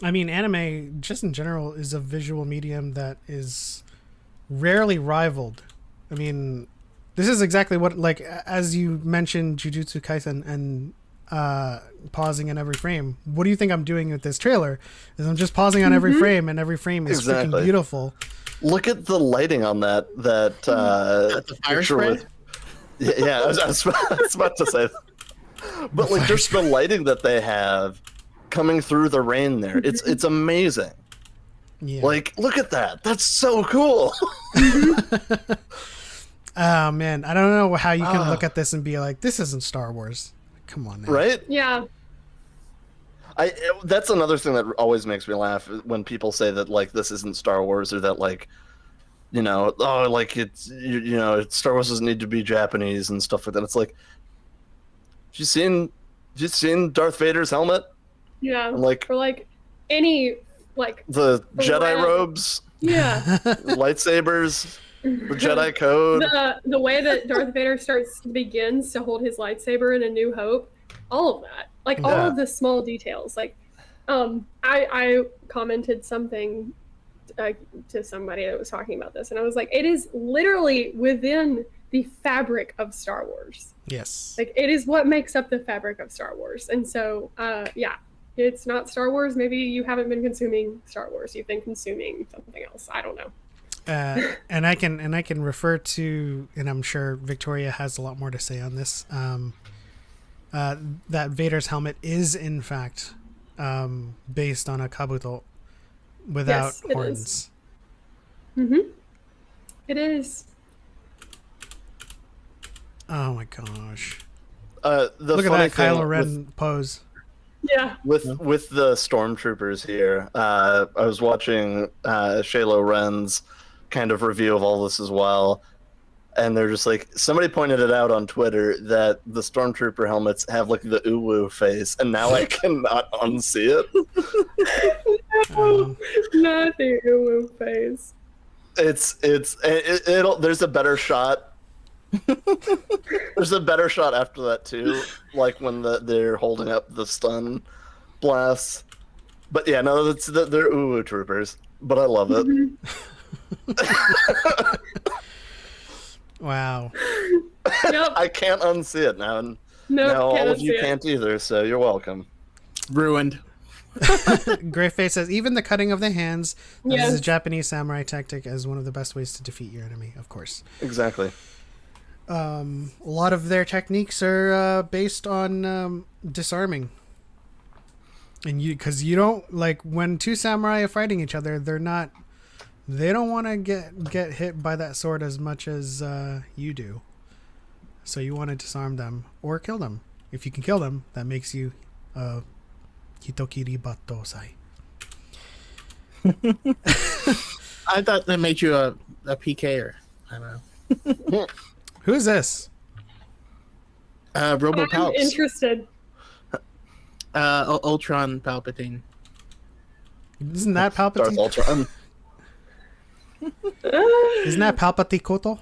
I mean, anime, just in general, is a visual medium that is rarely rivaled. I mean, This is exactly what, like, as you mentioned Jujutsu Kaisen and pausing in every frame. What do you think I'm doing with this trailer? Is I'm just pausing on every frame, and every frame is freaking beautiful. Look at the lighting on that the fire spread? Yeah, I was about to say that. But like just the lighting that they have coming through the rain there, it's amazing. Yeah. Like, look at that. That's so cool. Oh man, I don't know how you can look at this and be like, this isn't Star Wars. Come on, man. Right? Yeah. That's another thing that always makes me laugh when people say that like this isn't Star Wars, or that like, you know, oh, like it's Star Wars doesn't need to be Japanese and stuff like that. It's like, you seen Darth Vader's helmet? Yeah. And like, or like any like the Jedi robes. Yeah. Lightsabers. The Jedi code. The way that Darth Vader begins to hold his lightsaber in A New Hope, all of that, like all of the small details. Like, I commented something to somebody that was talking about this, and I was like, it is literally within the fabric of Star Wars. Yes. Like, it is what makes up the fabric of Star Wars, and so yeah, it's not Star Wars. Maybe you haven't been consuming Star Wars. You've been consuming something else. I don't know. And I can refer to, and I'm sure Victoria has a lot more to say on this. That Vader's helmet is in fact based on a kabuto without horns. It is. Oh my gosh! Look at that Kylo Ren pose. Yeah. With the stormtroopers here, I was watching Shaylo Ren's kind of review of all this as well, and they're just like, somebody pointed it out on Twitter that the stormtrooper helmets have like the uwu face, and now I cannot unsee it. No, not the uwu face. There's a better shot. There's a better shot after that too, like when they're holding up the stun blasts. But yeah, no, they're uwu troopers, but I love it. Wow. Yep. I can't unsee it now, and Nope, now all can't of you unsee it. can't either, so you're welcome. Ruined. Greyface says, even the cutting of the hands, this Yes. is a Japanese samurai tactic as one of the best ways to defeat your enemy, of course. Exactly. A lot of their techniques are based on disarming. And because you don't, like, when two samurai are fighting each other, they don't want to get hit by that sword as much as you do. So you want to disarm them or kill them. If you can kill them, that makes you hitokiri batosai. I thought that made you a PKer. I don't know. Who is this? Robo I'm Palps. interested. Ultron Palpatine. Isn't that Darth Palpatine? Ultron. Isn't that Palpatikoto?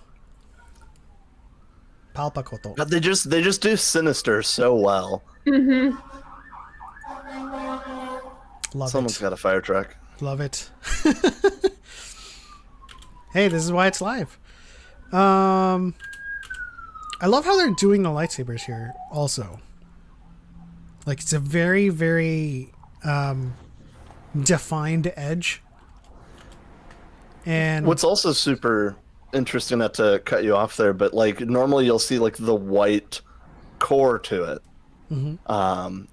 Palpakoto. But they just do Sinister so well. Love Someone's it. got a fire truck. Love it. Hey, this is why it's live. I love how they're doing the lightsabers here also. Like, it's a very, very defined edge. And What's also super interesting, not to cut you off there, but like normally you'll see like the white core to it,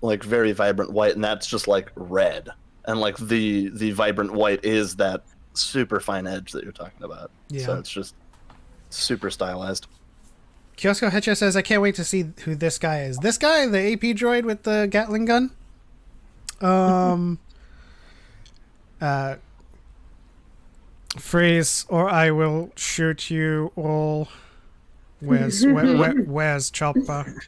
like very vibrant white, and that's just like red, and like the vibrant white is that super fine edge that you're talking about. Yeah. So it's just super stylized. Kiosko Hecha says, I can't wait to see who this guy is. This guy, the AP droid with the Gatling gun? Phrase, or I will shoot you all. Where's Chopper?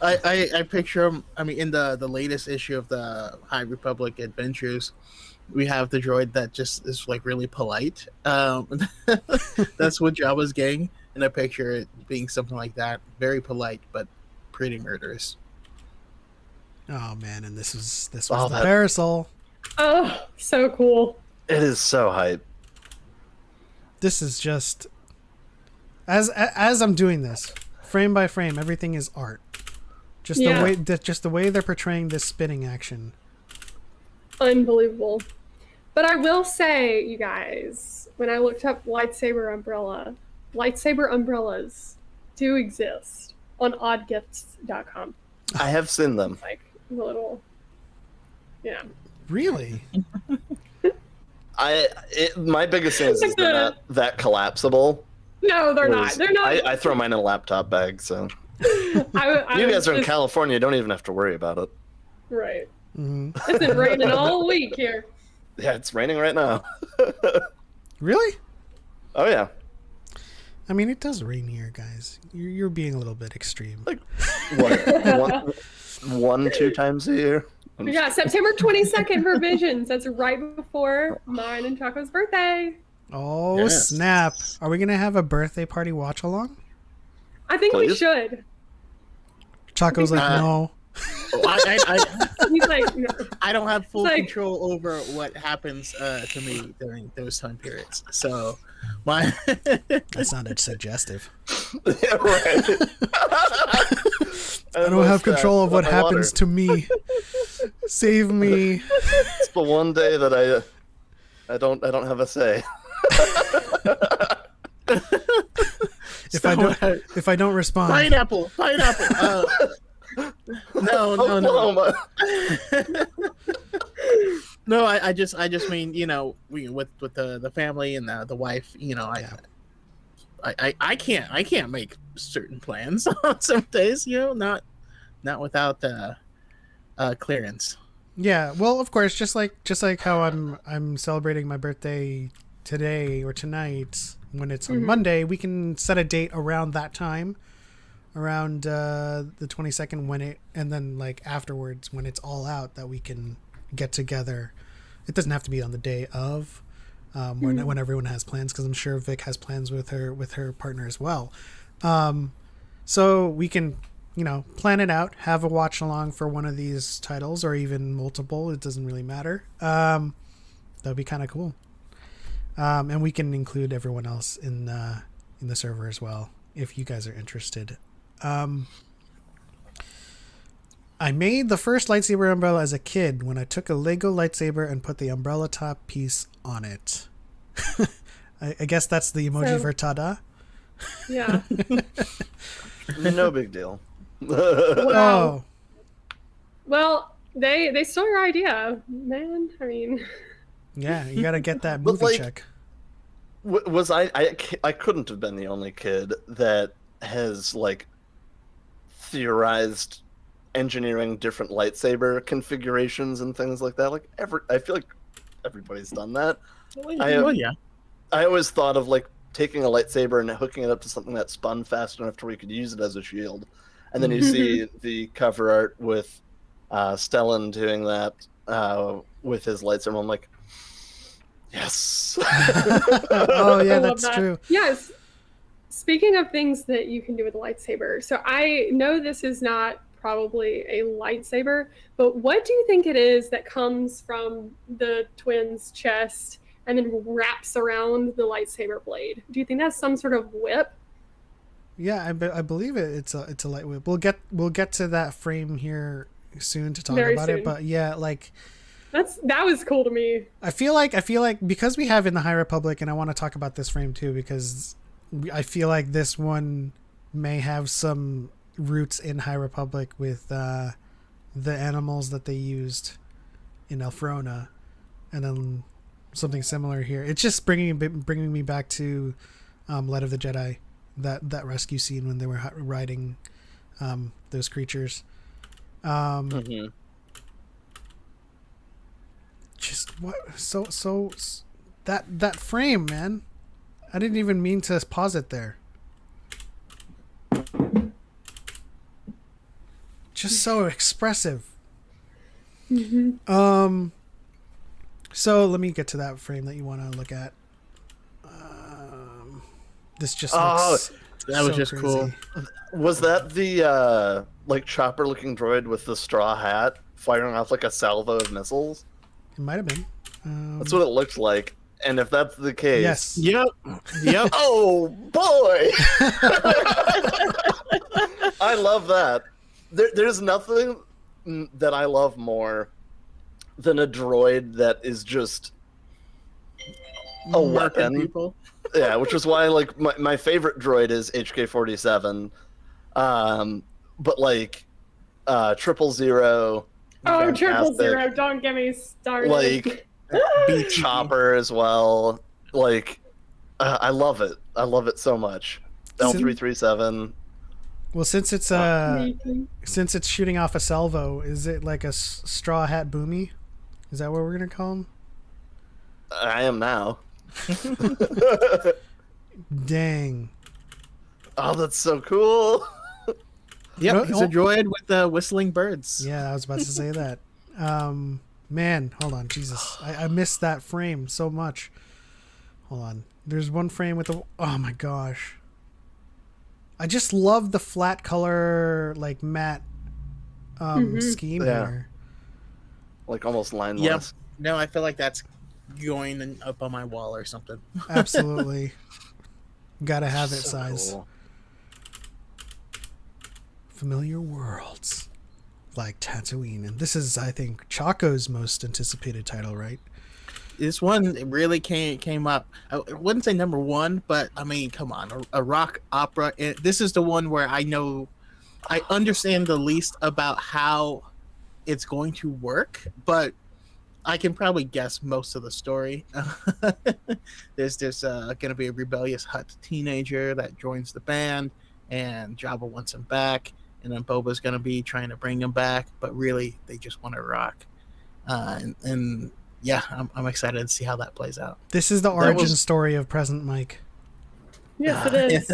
I picture him. I mean, in the latest issue of the High Republic Adventures, we have the droid that just is like really polite. That's what Jabba's gang, and I picture it being something like that, very polite but pretty murderous. Oh man, and this was the that- parasol. Oh, so cool. It is so hype. This is just As I'm doing this, frame by frame, everything is art. Just the way they're portraying this spinning action. Unbelievable. But I will say, you guys, when I looked up lightsaber umbrellas do exist on oddgifts.com. I have seen them. Like the little, yeah. Really? My biggest thing is Like they're not that collapsible. No, they're not. They're not. I throw mine in a laptop bag, so I you guys are in just- California. You don't even have to worry about it. Right. Mm-hmm. It's been raining all week here. Yeah, it's raining right now. Really? Oh yeah. I mean, it does rain here, guys. You're being a little bit extreme. Like one, 2 times a year. Yeah, September 22nd for Visions. That's right before mine and Choco's birthday. Oh, Yes. snap. Are we going to have a birthday party watch along? I think we Please? should. Choco's like, no. He's like, no. I don't have full It's like- control over what happens to me during those time periods. So, my That sounded suggestive. Yeah, right. I don't have control of what happens to me. Save me. It's the one day that I don't have a say. If I don't respond. pineapple. No. Oklahoma. No, I just mean, you know, we with the family and the wife, you know, I can't make certain plans on some days, you know, not without clearance. Yeah, well, of course, just like how I'm celebrating my birthday today or tonight when it's on Monday, we can set a date around that time, around the 22nd and then like afterwards when it's all out that we can get together. It doesn't have to be on the day of when everyone has plans, because I'm sure Vic has plans with her partner as well. So we can, you know, plan it out, have a watch along for one of these titles or even multiple. It doesn't really matter. That'd be kind of cool. And we can include everyone else in the server as well if you guys are interested. I made the first lightsaber umbrella as a kid when I took a Lego lightsaber and put the umbrella top piece on it. I guess that's the emoji for tada. Yeah. No big deal. Oh, Well, they stole your idea, man. I mean, yeah, you got to get that But, movie like, check. Was I couldn't have been the only kid that has like theorized engineering different lightsaber configurations and things like that. Like I feel like everybody's done that. Yeah. I always thought of like taking a lightsaber and hooking it up to something that spun fast enough to where you could use it as a shield. And then you see the cover art with Stellan doing that with his lightsaber. I'm like, yes. Oh yeah, I love that's that. true. Yes. Speaking of things that you can do with a lightsaber, so I know this is not probably a lightsaber, but what do you think it is that comes from the twins' chest and then wraps around the lightsaber blade? Do you think that's some sort of whip? Yeah, I believe it. It's a light whip. We'll get to that frame here soon to talk Very about it. soon. But yeah, like That was cool to me. I feel like because we have in the High Republic, and I want to talk about this frame too because I feel like this one may have some roots in High Republic with the animals that they used in Elfrona, and then something similar here. It's just bringing me back to Light of the Jedi, that rescue scene when they were riding those creatures. Just what so that frame, man. I didn't even mean to pause it there. Just so expressive. So let me get to that frame that you want to look at. This just looks that was so just crazy. cool. Was that the like chopper looking droid with the straw hat firing off like a salvo of missiles? It might have been. That's what it looked like. And if that's the case, Yes. Yep. Yep. oh boy, I love that. There's nothing that I love more than a droid that is just a Murking weapon. people. Yeah, which is why like my favorite droid is HK-47. But like 000. Oh, fantastic. 000! Don't get me started. Like BT. Chopper as well. Like I love it. I love it so much. L337. Well, since it's shooting off a salvo, is it like a straw hat boomy? Is that what we're gonna call him? I am now. Dang. Oh, that's so cool. Yep, he's a droid with whistling birds. Yeah, I was about to say that. Man, hold on, Jesus, I missed that frame so much. Hold on, there's one frame with the. Oh my gosh. I just love the flat color, like matte scheme here. Like almost lineless. Yep. No, I feel like that's going up on my wall or something. Absolutely. Gotta have it So size. cool. Familiar worlds. Like Tatooine. And this is, I think, Choco's most anticipated title, right? This one really came up. I wouldn't say number one, but I mean, come on, a rock opera. This is the one where I understand the least about how it's going to work, but I can probably guess most of the story. There's going to be a rebellious Hutt teenager that joins the band, and Jabba wants him back, and then Boba's going to be trying to bring him back, but really they just want to rock. And yeah, I'm excited to see how that plays out. This is the origin story of Present Mike. Yes, it is.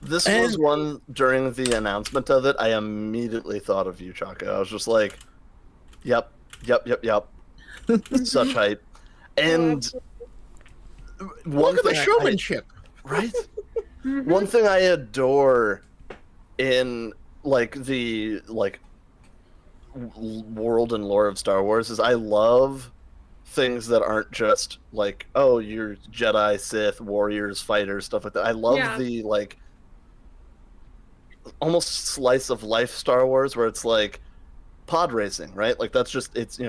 This was one during the announcement of it. I immediately thought of you, Choco. I was just like, yep. Such hype. And Look at the showmanship. Right? One thing I adore in like the world and lore of Star Wars is I love things that aren't just like, oh, you're Jedi, Sith, warriors, fighters, stuff like that. I love the like almost slice of life Star Wars where it's like pod racing, right? Like that's just it's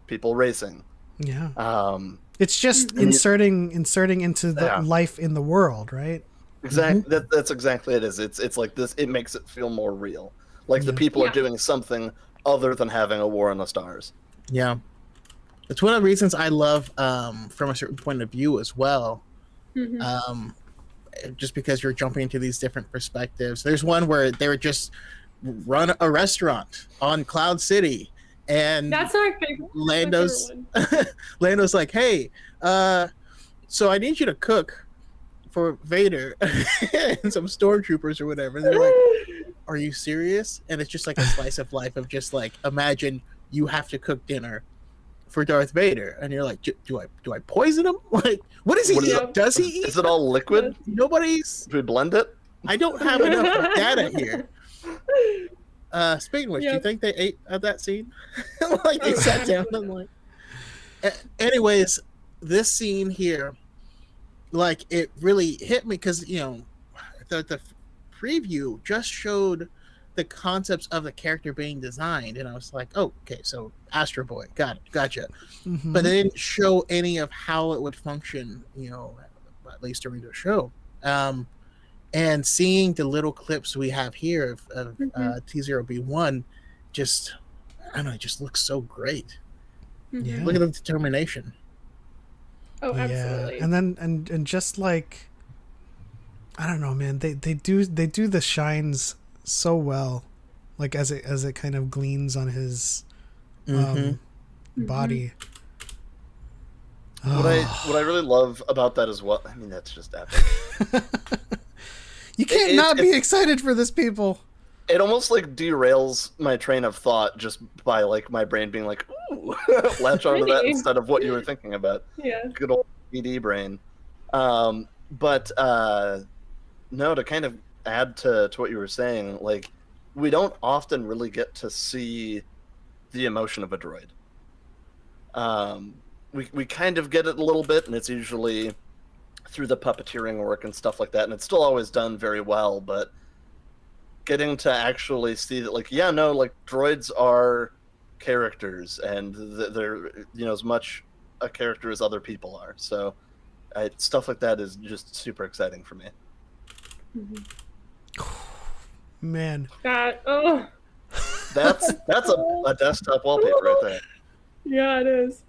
people racing. Yeah. It's just inserting into the life in the world, right? Exactly. That's exactly it is. It's like this. It makes it feel more real. Like the people are doing something other than having a war on the stars. Yeah, it's one of the reasons I love from a certain point of view as well. Just because you're jumping into these different perspectives. There's one where they were just run a restaurant on Cloud City, and that's my favorite. Lando's like, hey, so I need you to cook for Vader and some stormtroopers or whatever. And they're like, are you serious? And it's just like a slice of life of just like, imagine you have to cook dinner for Darth Vader, and you're like, do I poison him? Like, what is he eat? Does he eat? Is it all liquid? Nobody's. Do we blend it? I don't have enough data here. Speaking of which, do you think they ate at that scene? Like they sat down and like. Anyways, this scene here, like it really hit me because the preview just showed the concepts of the character being designed, and I was like, oh, okay, so Astro Boy, gotcha. But they didn't show any of how it would function, at least during the show. And seeing the little clips we have here of T0B1, just I don't know, it just looks so great. Yeah. Look at the determination. Oh, absolutely. Yeah. And then and just like I don't know, man, they do the shines so well, like as it kind of gleams on his body. What I really love about that as well, I mean, that's just epic. You can't not be excited for this, people. It almost like derails my train of thought just by like my brain being like, ooh, latch onto that instead of what you were thinking about. Yeah. Good old PD brain. But no, to kind of add to what you were saying, like we don't often really get to see the emotion of a droid. we kind of get it a little bit, and it's usually through the puppeteering work and stuff like that, and it's still always done very well, but getting to actually see that, like, yeah, no, like, droids are characters, and they're, as much a character as other people are, so stuff like that is just super exciting for me. Man. That, That's a desktop wallpaper right there. yeah, it is.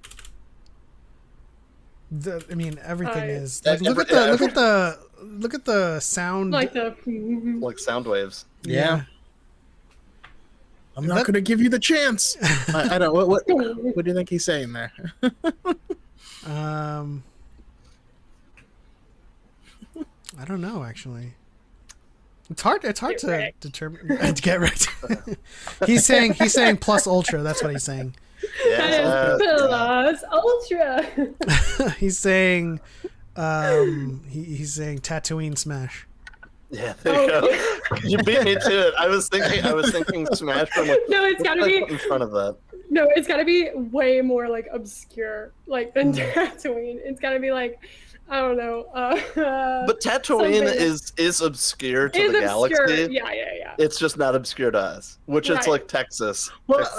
I mean, everything is. Yeah, Like, look at the sound. Like the. Like sound waves. Yeah. I'm not going to give you the chance. I don't. What do you think he's saying there? I don't know, actually. It's hard to determine. To get wrecked. he's saying plus ultra. That's what he's saying. That is plus ultra. He's saying he's saying Tatooine smash. Yeah, there you go. You beat me to it. I was thinking smash, but I'm like, No, it's gotta be in front of that. No, it's gotta be way more like obscure, like than Tatooine. It's gotta be like, I don't know. But Tatooine is obscure to the galaxy. Yeah. It's just not obscure to us, which it's like Texas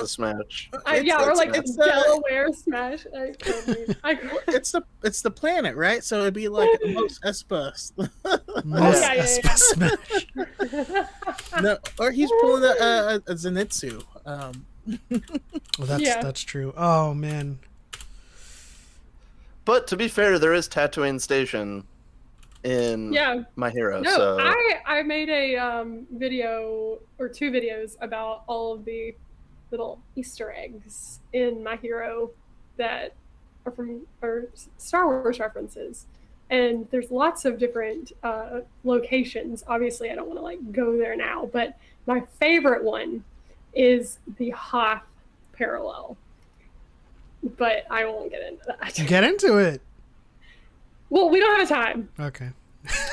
Smash. Or like it's Delaware Smash. It's the planet, right? So it'd be like Mos Espa. Mos Espa smash. No, or he's pulling a Zenitsu. Well, that's true. Oh man. But to be fair, there is Tatooine Station in My Hero. No, so I made a video or 2 videos about all of the little Easter eggs in My Hero that are Star Wars references, and there's lots of different locations. Obviously, I don't want to like go there now, but my favorite one is the Hoth parallel. But I won't get into that. Get into it. Well, we don't have time. Okay.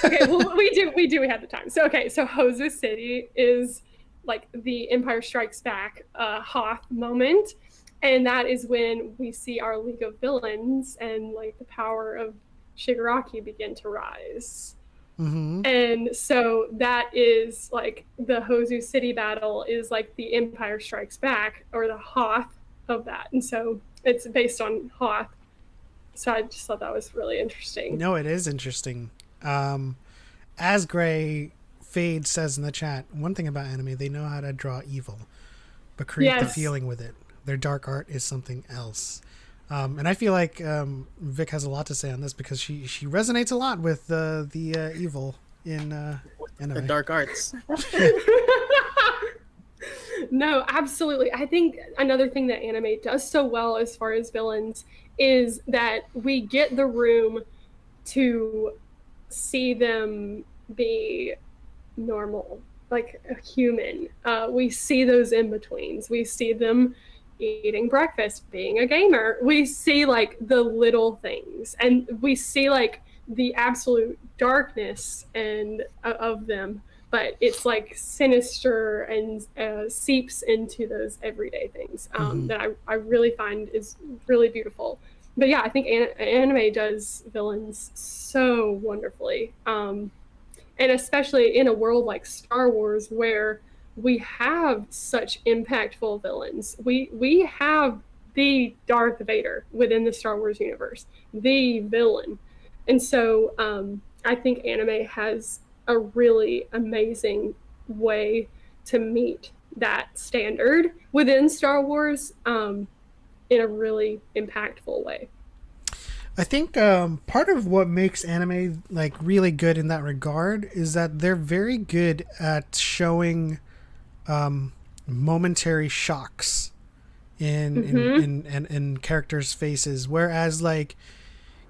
Okay, well, we have the time. So Hozu City is like the Empire Strikes Back Hoth moment, and that is when we see our League of Villains and like the power of Shigaraki begin to rise. Mm-hmm. And so that is like the Hozu City battle is like the Empire Strikes Back, or the Hoth of that, and so it's based on Hoth. So I just thought that was really interesting. No, it is interesting. As Gray Fade says in the chat, one thing about anime, they know how to draw evil, but create the feeling with it. Their dark art is something else. And I feel like Vic has a lot to say on this because she resonates a lot with the evil in anime. The dark arts. No, absolutely. I think another thing that anime does so well as far as villains is that we get the room to see them be normal, like a human. We see those in-betweens. We see them eating breakfast, being a gamer. We see like the little things, and we see like the absolute darkness and of them. But it's like sinister and seeps into those everyday things that I really find is really beautiful. But yeah, I think anime does villains so wonderfully. And especially in a world like Star Wars where we have such impactful villains. We have the Darth Vader within the Star Wars universe, the villain. And so I think anime has a really amazing way to meet that standard within Star Wars in a really impactful way. I think part of what makes anime like really good in that regard is that they're very good at showing momentary shocks in characters' faces, whereas like,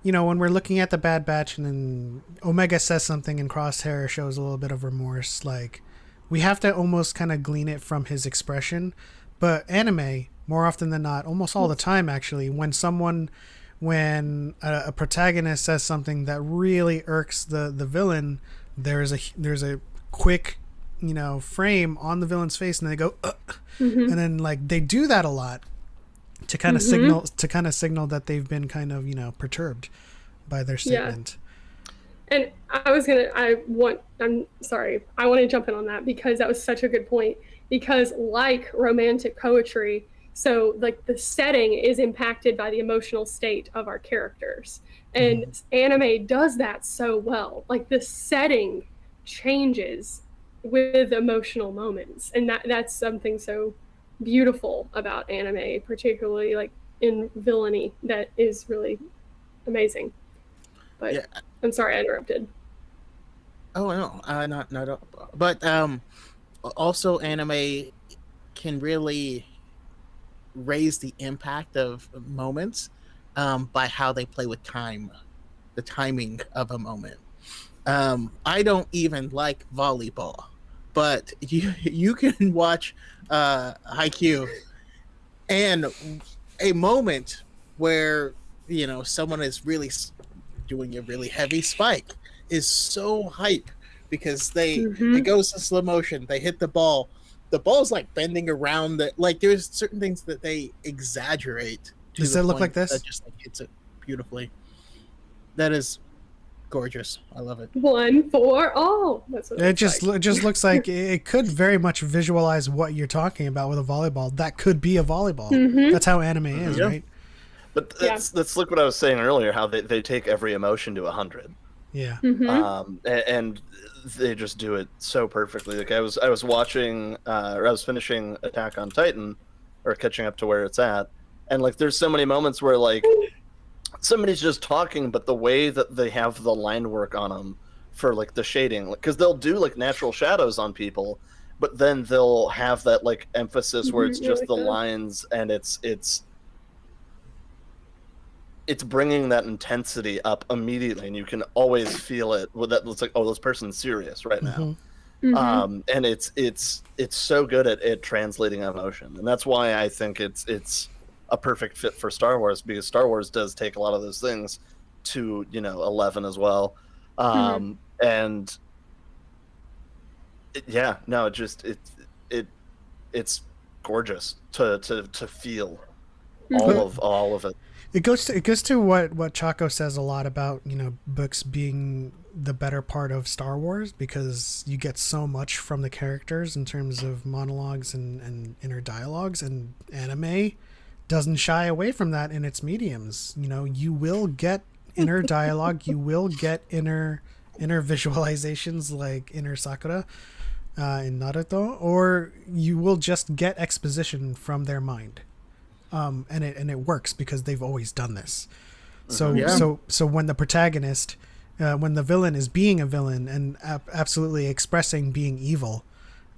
you know, when we're looking at the Bad Batch and then Omega says something and Crosshair shows a little bit of remorse, like we have to almost kind of glean it from his expression. But anime, more often than not, almost all the time actually, when a protagonist says something that really irks the villain, there's a quick, you know, frame on the villain's face and they go and then like they do that a lot to kind of signal that they've been kind of, you know, perturbed by their statement. And I want to jump in on that because that was such a good point. Because like romantic poetry, so like the setting is impacted by the emotional state of our characters. And anime does that so well. Like the setting changes with emotional moments. And that's something so beautiful about anime, particularly like in villainy, that is really amazing. But yeah. I'm sorry I interrupted. Oh no, not. But also anime can really raise the impact of moments by how they play with time, the timing of a moment. I don't even like volleyball, but you can watch Haikyuu, and a moment where, you know, someone is really doing a really heavy spike is so hype because it goes to slow motion. They hit the ball. The ball's like bending around. Like there's certain things that they exaggerate. Does it look like this? That just like hits it beautifully. That is gorgeous. I love it. One for all. That's what it just looks like it could very much visualize what you're talking about with a volleyball. That could be a volleyball. That's how anime is, right? But let's look what I was saying earlier. How they take every emotion to 100. Yeah. And they just do it so perfectly. Like I was watching, or I was finishing Attack on Titan, or catching up to where it's at, and like there's so many moments where like somebody's just talking, but the way that they have the line work on them for like the shading, because they'll do like natural shadows on people, but then they'll have that like emphasis where it's just the lines, and it's bringing that intensity up immediately, and you can always feel it. Well, that looks like, oh, this person's serious right now. And it's so good at translating emotion, and that's why I think it's a perfect fit for Star Wars, because Star Wars does take a lot of those things to 11 as well. And it's gorgeous to feel all of it. It goes to what Choco says a lot about, books being the better part of Star Wars, because you get so much from the characters in terms of monologues and inner dialogues, and anime doesn't shy away from that in its mediums. You will get inner dialogue, you will get inner visualizations like inner Sakura in Naruto, or you will just get exposition from their mind. And it works because they've always done this. So when the protagonist, when the villain is being a villain and absolutely expressing being evil,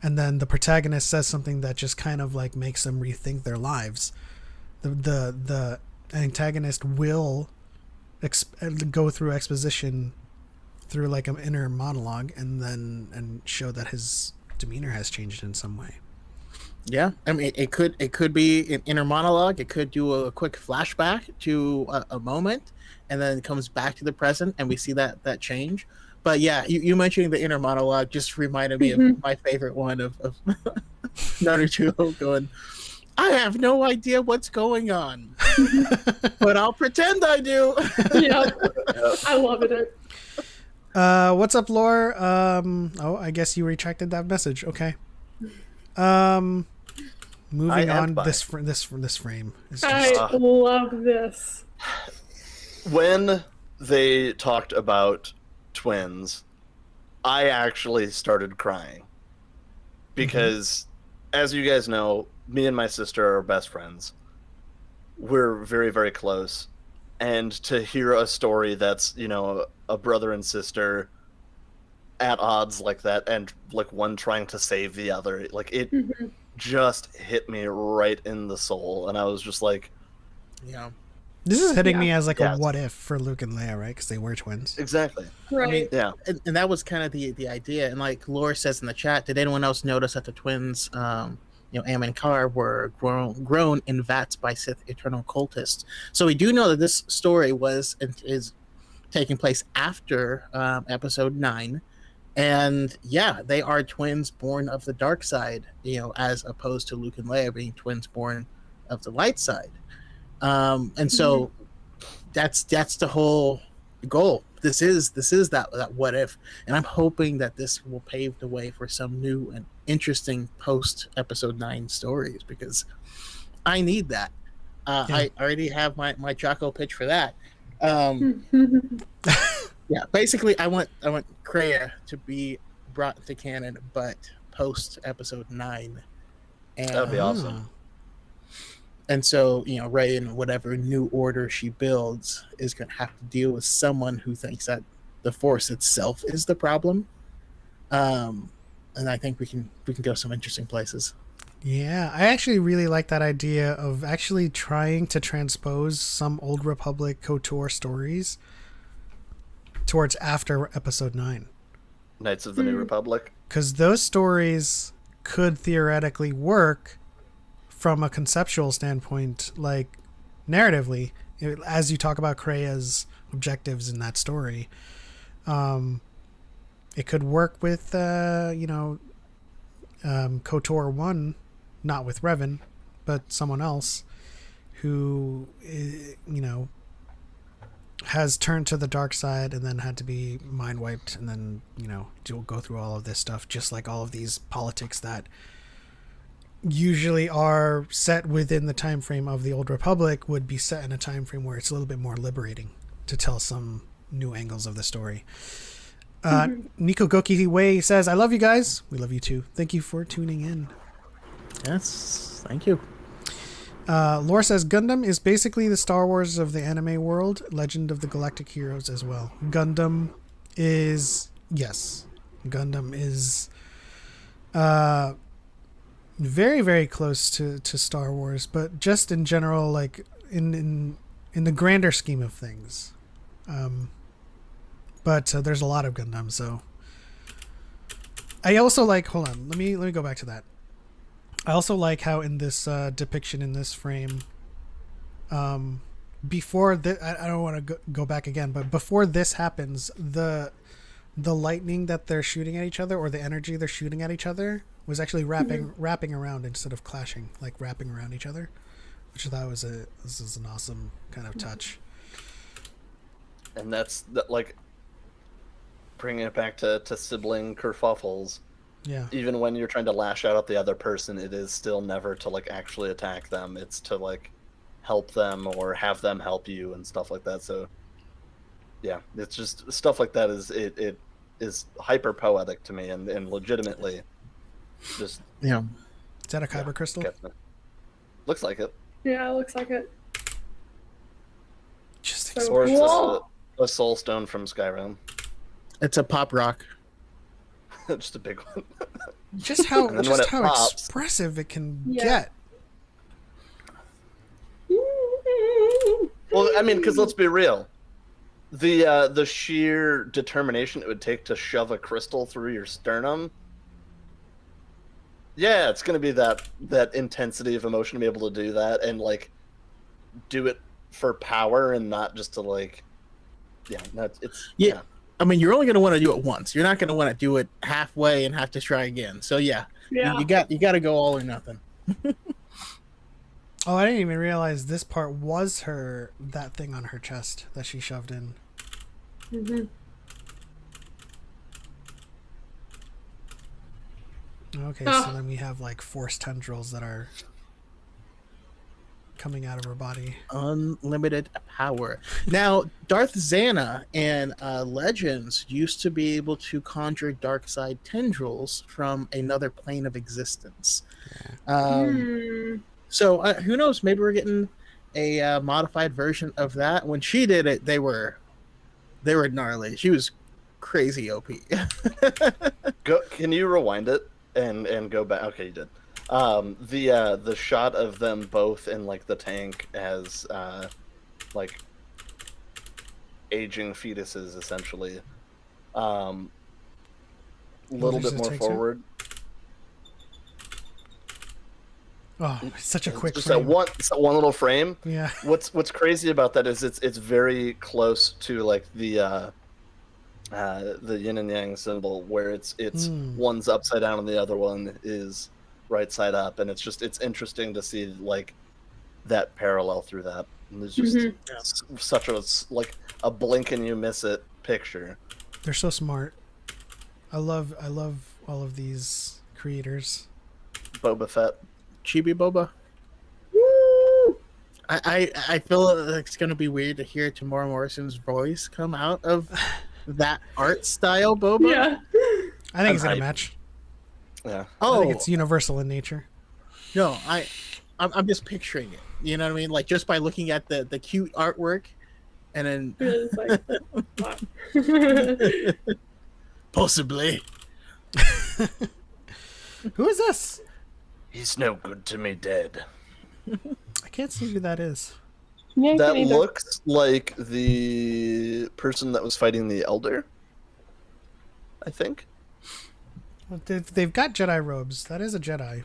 and then the protagonist says something that just kind of like makes them rethink their lives, the antagonist will go through exposition through like an inner monologue, and show that his demeanor has changed in some way. Yeah, I mean, it could be an inner monologue. It could do a quick flashback to a moment, and then it comes back to the present, and we see that change. But yeah, you mentioning the inner monologue just reminded me of my favorite one of Naruto going, "I have no idea what's going on, but I'll pretend I do." Yeah, I love it. What's up, Lore? I guess you retracted that message. Okay. Moving on, this frame is just... I love this. When they talked about twins, I actually started crying because, as you guys know, me and my sister are best friends. We're very, very close, and to hear a story that's a brother and sister at odds like that, and like one trying to save the other, like it just hit me right in the soul, and I was just like, this is hitting me as like a what if for Luke and Leia, right? Because they were twins. Exactly. Right. I mean, and that was kind of the idea. And like Laura says in the chat, did anyone else notice that the twins, Am and Kar, were grown in vats by Sith eternal cultists? So we do know that this story is taking place after episode 9. And they are twins born of the dark side, as opposed to Luke and Leia being twins born of the light side. And so that's the whole goal. This is that what if, and I'm hoping that this will pave the way for some new and interesting post episode 9 stories, because I need that. I already have my Choco pitch for that. Yeah, basically, I want Kreia to be brought to canon, but post episode 9. And, That'd be awesome. And so, Rey, in whatever new order she builds, is going to have to deal with someone who thinks that the Force itself is the problem. And I think we can go some interesting places. Yeah, I actually really like that idea of actually trying to transpose some Old Republic KOTOR stories towards after episode 9. Knights of the New Republic. Because those stories could theoretically work from a conceptual standpoint, like narratively, as you talk about Kreia's objectives in that story. It could work with, KOTOR 1, not with Revan, but someone else who, has turned to the dark side and then had to be mind wiped and then, go through all of this stuff, just like all of these politics that usually are set within the time frame of the Old Republic would be set in a time frame where it's a little bit more liberating to tell some new angles of the story. Nico Goki Wei says, I love you guys. We love you too. Thank you for tuning in. Yes, thank you. Lore says, Gundam is basically the Star Wars of the anime world, Legend of the Galactic Heroes as well. Gundam is very, very close to Star Wars, but just in general, like in the grander scheme of things. But there's a lot of Gundam, so I also like, hold on, let me go back to that. I also like how in this depiction in this frame, before I don't want to go back again, but before this happens, the lightning that they're shooting at each other, or the energy they're shooting at each other, was actually wrapping around instead of clashing, like wrapping around each other, which I thought was an awesome kind of touch. And that's like bringing it back to sibling kerfuffles. Yeah. Even when you're trying to lash out at the other person, it is still never to like actually attack them. It's to like help them or have them help you and stuff like that. So yeah, it's just stuff like that it is hyper poetic to me and legitimately just Is that a kyber crystal? Looks like it. Yeah, it looks like it. Just So Or it's cool. just a soul stone from Skyrim. It's a pop rock. Just a big one. just how And then when it pops, expressive it can Yeah. get. well, I mean, because let's be real, the sheer determination it would take to shove a crystal through your sternum. Yeah, it's gonna be that intensity of emotion to be able to do that and like do it for power and not just to like. Yeah, no, it's Yeah. I mean, you're only going to want to do it once. You're not going to want to do it halfway and have to try again. So yeah. You got to go all or nothing. Oh, I didn't even realize this part was that thing on her chest that she shoved in. Okay, so then we have like force tendrils that are coming out of her body. Unlimited power. Now, Darth Xana in Legends used to be able to conjure dark side tendrils from another plane of existence. So who knows? Maybe we're getting a modified version of that. When she did it, they were gnarly. She was crazy OP. Can you rewind it and go back? Okay, you did. The shot of them both in like the tank as like aging fetuses, essentially. Little bit more forward. Oh, it's such a quick Just frame. that one little frame. Yeah. What's crazy about that is it's very close to like the yin and yang symbol, where it's one's upside down and the other one is right side up, and it's interesting to see like that parallel through that. And there's just such a like a blink and you miss it picture. They're so smart. I love all of these creators. Boba Fett. Chibi Boba. Woo! I feel like it's gonna be weird to hear Tamora Morrison's voice come out of that art style Boba. Yeah. I think it's gonna match. Yeah. I think it's universal in nature. No, I'm just picturing it. You know what I mean? Like just by looking at the cute artwork, and then It's like, possibly. Who is this? He's no good to me dead. I can't see who that is. yeah, I That can either. looks like the person that was fighting the Elder. I think. Well, they've got Jedi robes. That is a Jedi.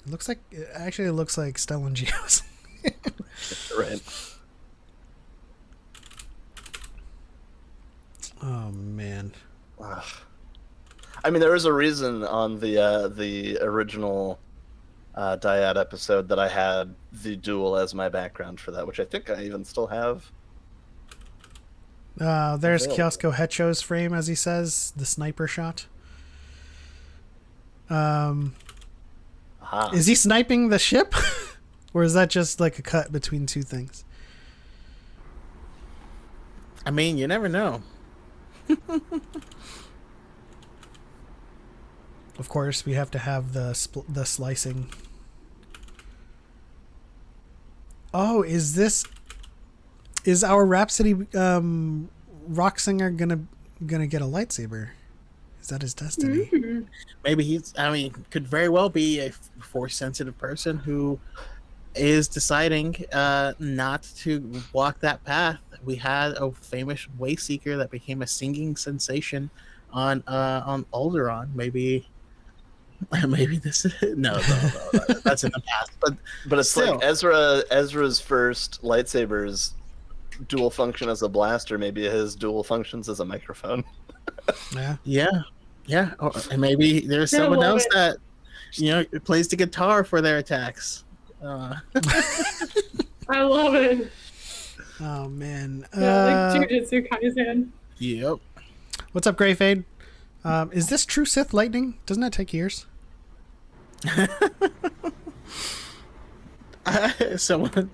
It actually looks like Stellan Geos. Right. Oh man. Ugh. I mean, there was a reason on the original DYAD episode that I had the duel as my background for that, which I think I even still have. There's Available. Kiosko Hecho's frame, as he says, the sniper shot. Aha. Is he sniping the ship? Or is that just like a cut between two things? I mean, you never know. Of course, we have to have the slicing. Oh, is our Rhapsody rock singer gonna get a lightsaber? Is that his destiny? Mm-hmm. Maybe could very well be a force sensitive person who is deciding not to walk that path. We had a famous Wayseeker that became a singing sensation on Alderaan. Maybe this is no, that's in the past. But it's still. like Ezra's first lightsabers dual function as a blaster. Maybe his dual functions as a microphone. Yeah. Yeah. And maybe there's I someone love else it. that plays the guitar for their attacks. I love it. Oh man. Yeah, like Jujutsu Kaisen. Yep. What's up, Grey Fade? Is this true Sith lightning? Doesn't that take years? Someone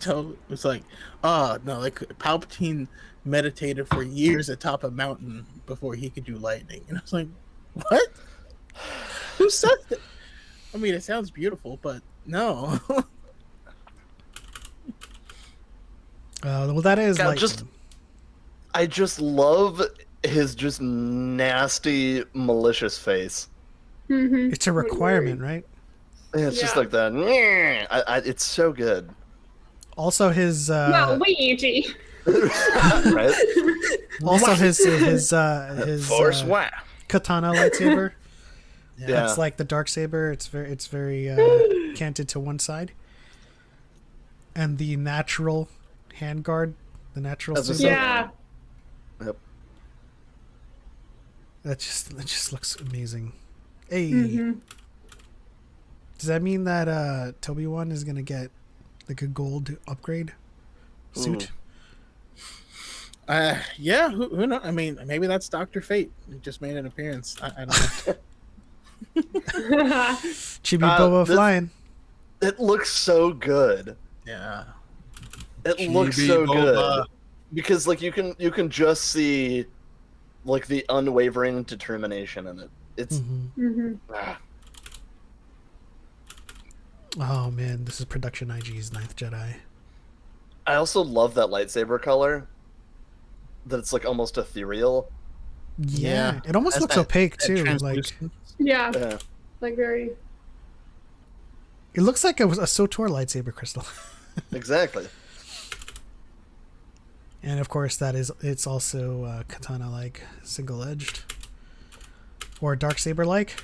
was like, "Oh no, like Palpatine meditated for years atop a mountain before he could do lightning," and I was like, "What? Who said that?" I mean, it sounds beautiful, but no. Well, that is Yeah, lightning. I just love his just nasty, malicious face. Mm-hmm. It's a requirement, right? And it's just Yeah. like that. It's so good. Also, his Well, Luigi. Right? also his Force whack. katana lightsaber. Yeah. It's like the dark saber. It's very canted to one side, and the natural handguard, the natural. As a scissor, Yeah. Yep. that just looks amazing. Hey, Mm-hmm. does that mean that Toby-Wan is gonna get like a gold upgrade suit? Yeah. Who knows? I mean, maybe that's Dr. Fate. He just made an appearance. I don't know. Chibi Boba flying. It looks so good. Yeah. It looks Chibi so Boba. good because like you can just see like the unwavering determination in it. It's Mm-hmm. ah, Oh man, this is Production IG's Ninth Jedi. I also love that lightsaber color. That it's like almost ethereal. Yeah, it almost That's looks that- opaque that too. Like translucent. Yeah. Yeah. Like very. it looks like a Sotor lightsaber crystal. Exactly. And of course, it's also katana-like, single-edged, or dark saber-like.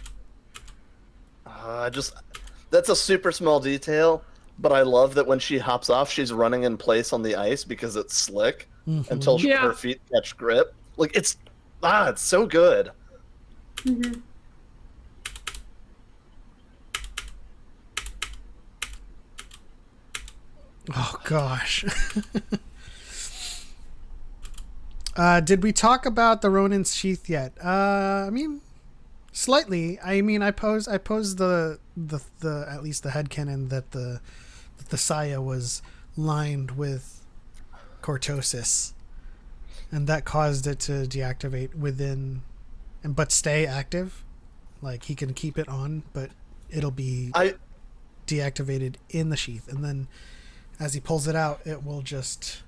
That's a super small detail, but I love that when she hops off, she's running in place on the ice because it's slick until Yeah. her feet catch grip. Like it's so good. Mm-hmm. Oh gosh. Did we talk about the Ronin's sheath yet? I mean, slightly. I mean, I posed the at least the headcanon that the Saya was lined with cortosis, and that caused it to deactivate within, but stay active. Like he can keep it on, but it'll be deactivated in the sheath, and then as he pulls it out, it will just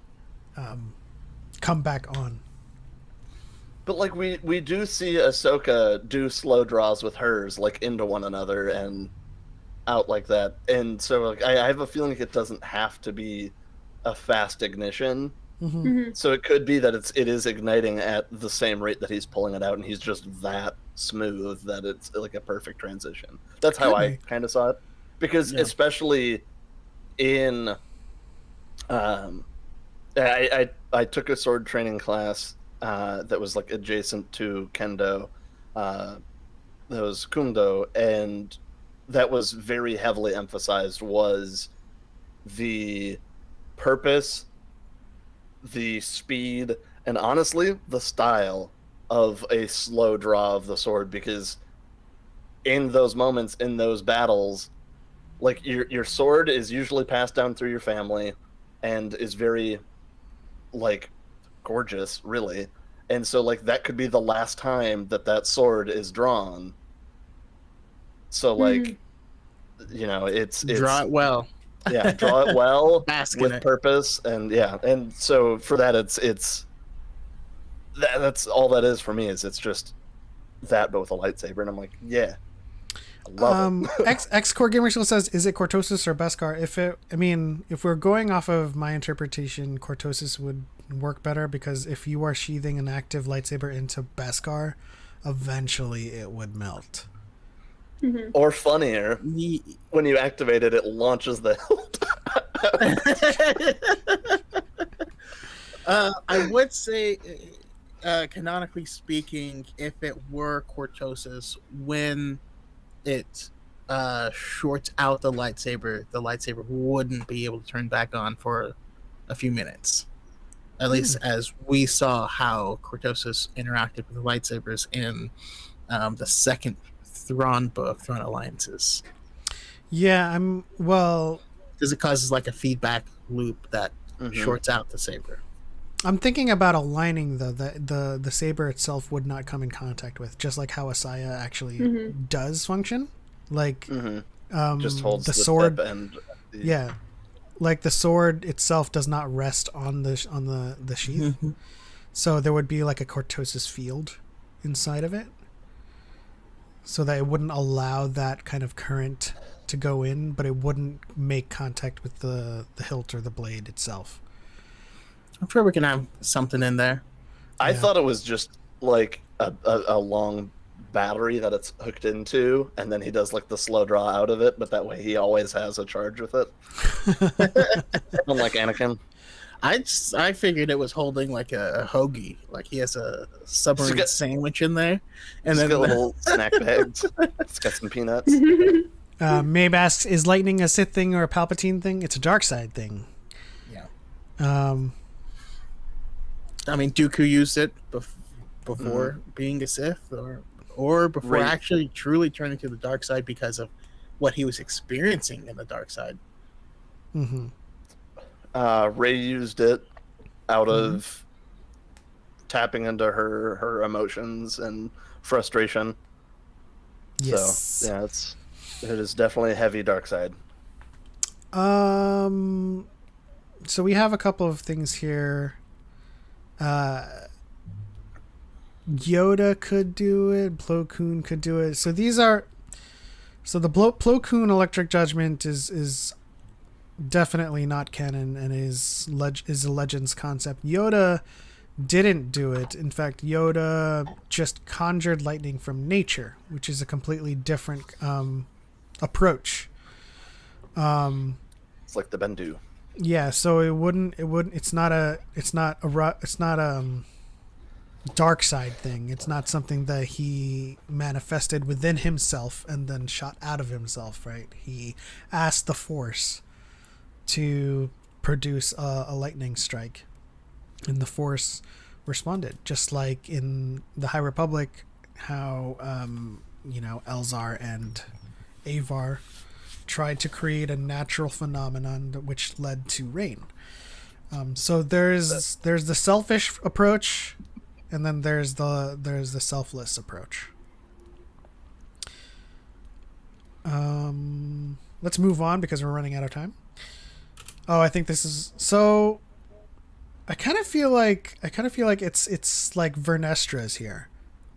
come back on. But like we do see Ahsoka do slow draws with hers, like into one another and out like that, and so like I have a feeling it doesn't have to be a fast ignition. So it could be that it is igniting at the same rate that he's pulling it out, and he's just that smooth that it's like a perfect transition. That's how I kind of saw it, because especially in I took a sword training class that was like adjacent to kendo, that was kundo, and that was very heavily emphasized was the purpose, the speed, and honestly the style of a slow draw of the sword, because in those moments, in those battles, like your sword is usually passed down through your family and is very like gorgeous, really, and so like that could be the last time that sword is drawn. So like you know, it's Draw it well. Yeah, draw it well Bask in with it. purpose, and and so for that that's all that is for me, is it's just that but with a lightsaber, and I'm like, yeah, I love it. X Core Gamer Shield says, is it Cortosis or Beskar? If we're going off of my interpretation, Cortosis would work better, because if you are sheathing an active lightsaber into Beskar, eventually it would melt. Or funnier, when you activate it, it launches the hilt. I would say, canonically speaking, if it were cortosis, when it shorts out the lightsaber wouldn't be able to turn back on for a few minutes. At least as we saw how cortosis interacted with the lightsabers in the second Thrawn book, Thrawn Alliances. Yeah, because it causes like a feedback loop that shorts out the saber. I'm thinking about aligning the saber itself would not come in contact with, just like how a Saya actually does function. Like just holds the sword and like the sword itself does not rest on the sheath. So there would be like a cortosis field inside of it, so that it wouldn't allow that kind of current to go in, but it wouldn't make contact with the hilt or the blade itself. I'm sure we can have something in there. I thought it was just like a long battery that it's hooked into, and then he does like the slow draw out of it, but that way he always has a charge with it. Unlike Anakin. I figured it was holding like a hoagie, like he has a submarine sandwich in there, and then got little snack bags. It's got some peanuts. Mabe asks, is lightning a Sith thing or a Palpatine thing? It's a dark side thing. Yeah. I mean, Dooku used it before being a Sith, or before actually truly turning to the dark side because of what he was experiencing in the dark side. Rey used it out of tapping into her emotions and frustration. Yes. So yeah, it is definitely a heavy dark side. So we have a couple of things here. Yoda could do it. Plo Koon could do it. So the Plo Koon Electric Judgment is definitely not canon and is a Legends concept. Yoda didn't do it. In fact, Yoda just conjured lightning from nature, which is a completely different approach. It's like the Bendu. Yeah, so it's not a dark side thing. It's not something that he manifested within himself and then shot out of himself, right? He asked the Force to produce a lightning strike, and the Force responded, just like in the High Republic, how Elzar and Avar tried to create a natural phenomenon which led to rain. So there's the selfish approach, and then there's the selfless approach. Let's move on because we're running out of time. Oh, I think this is so. I kind of feel like it's like Vernestra's here,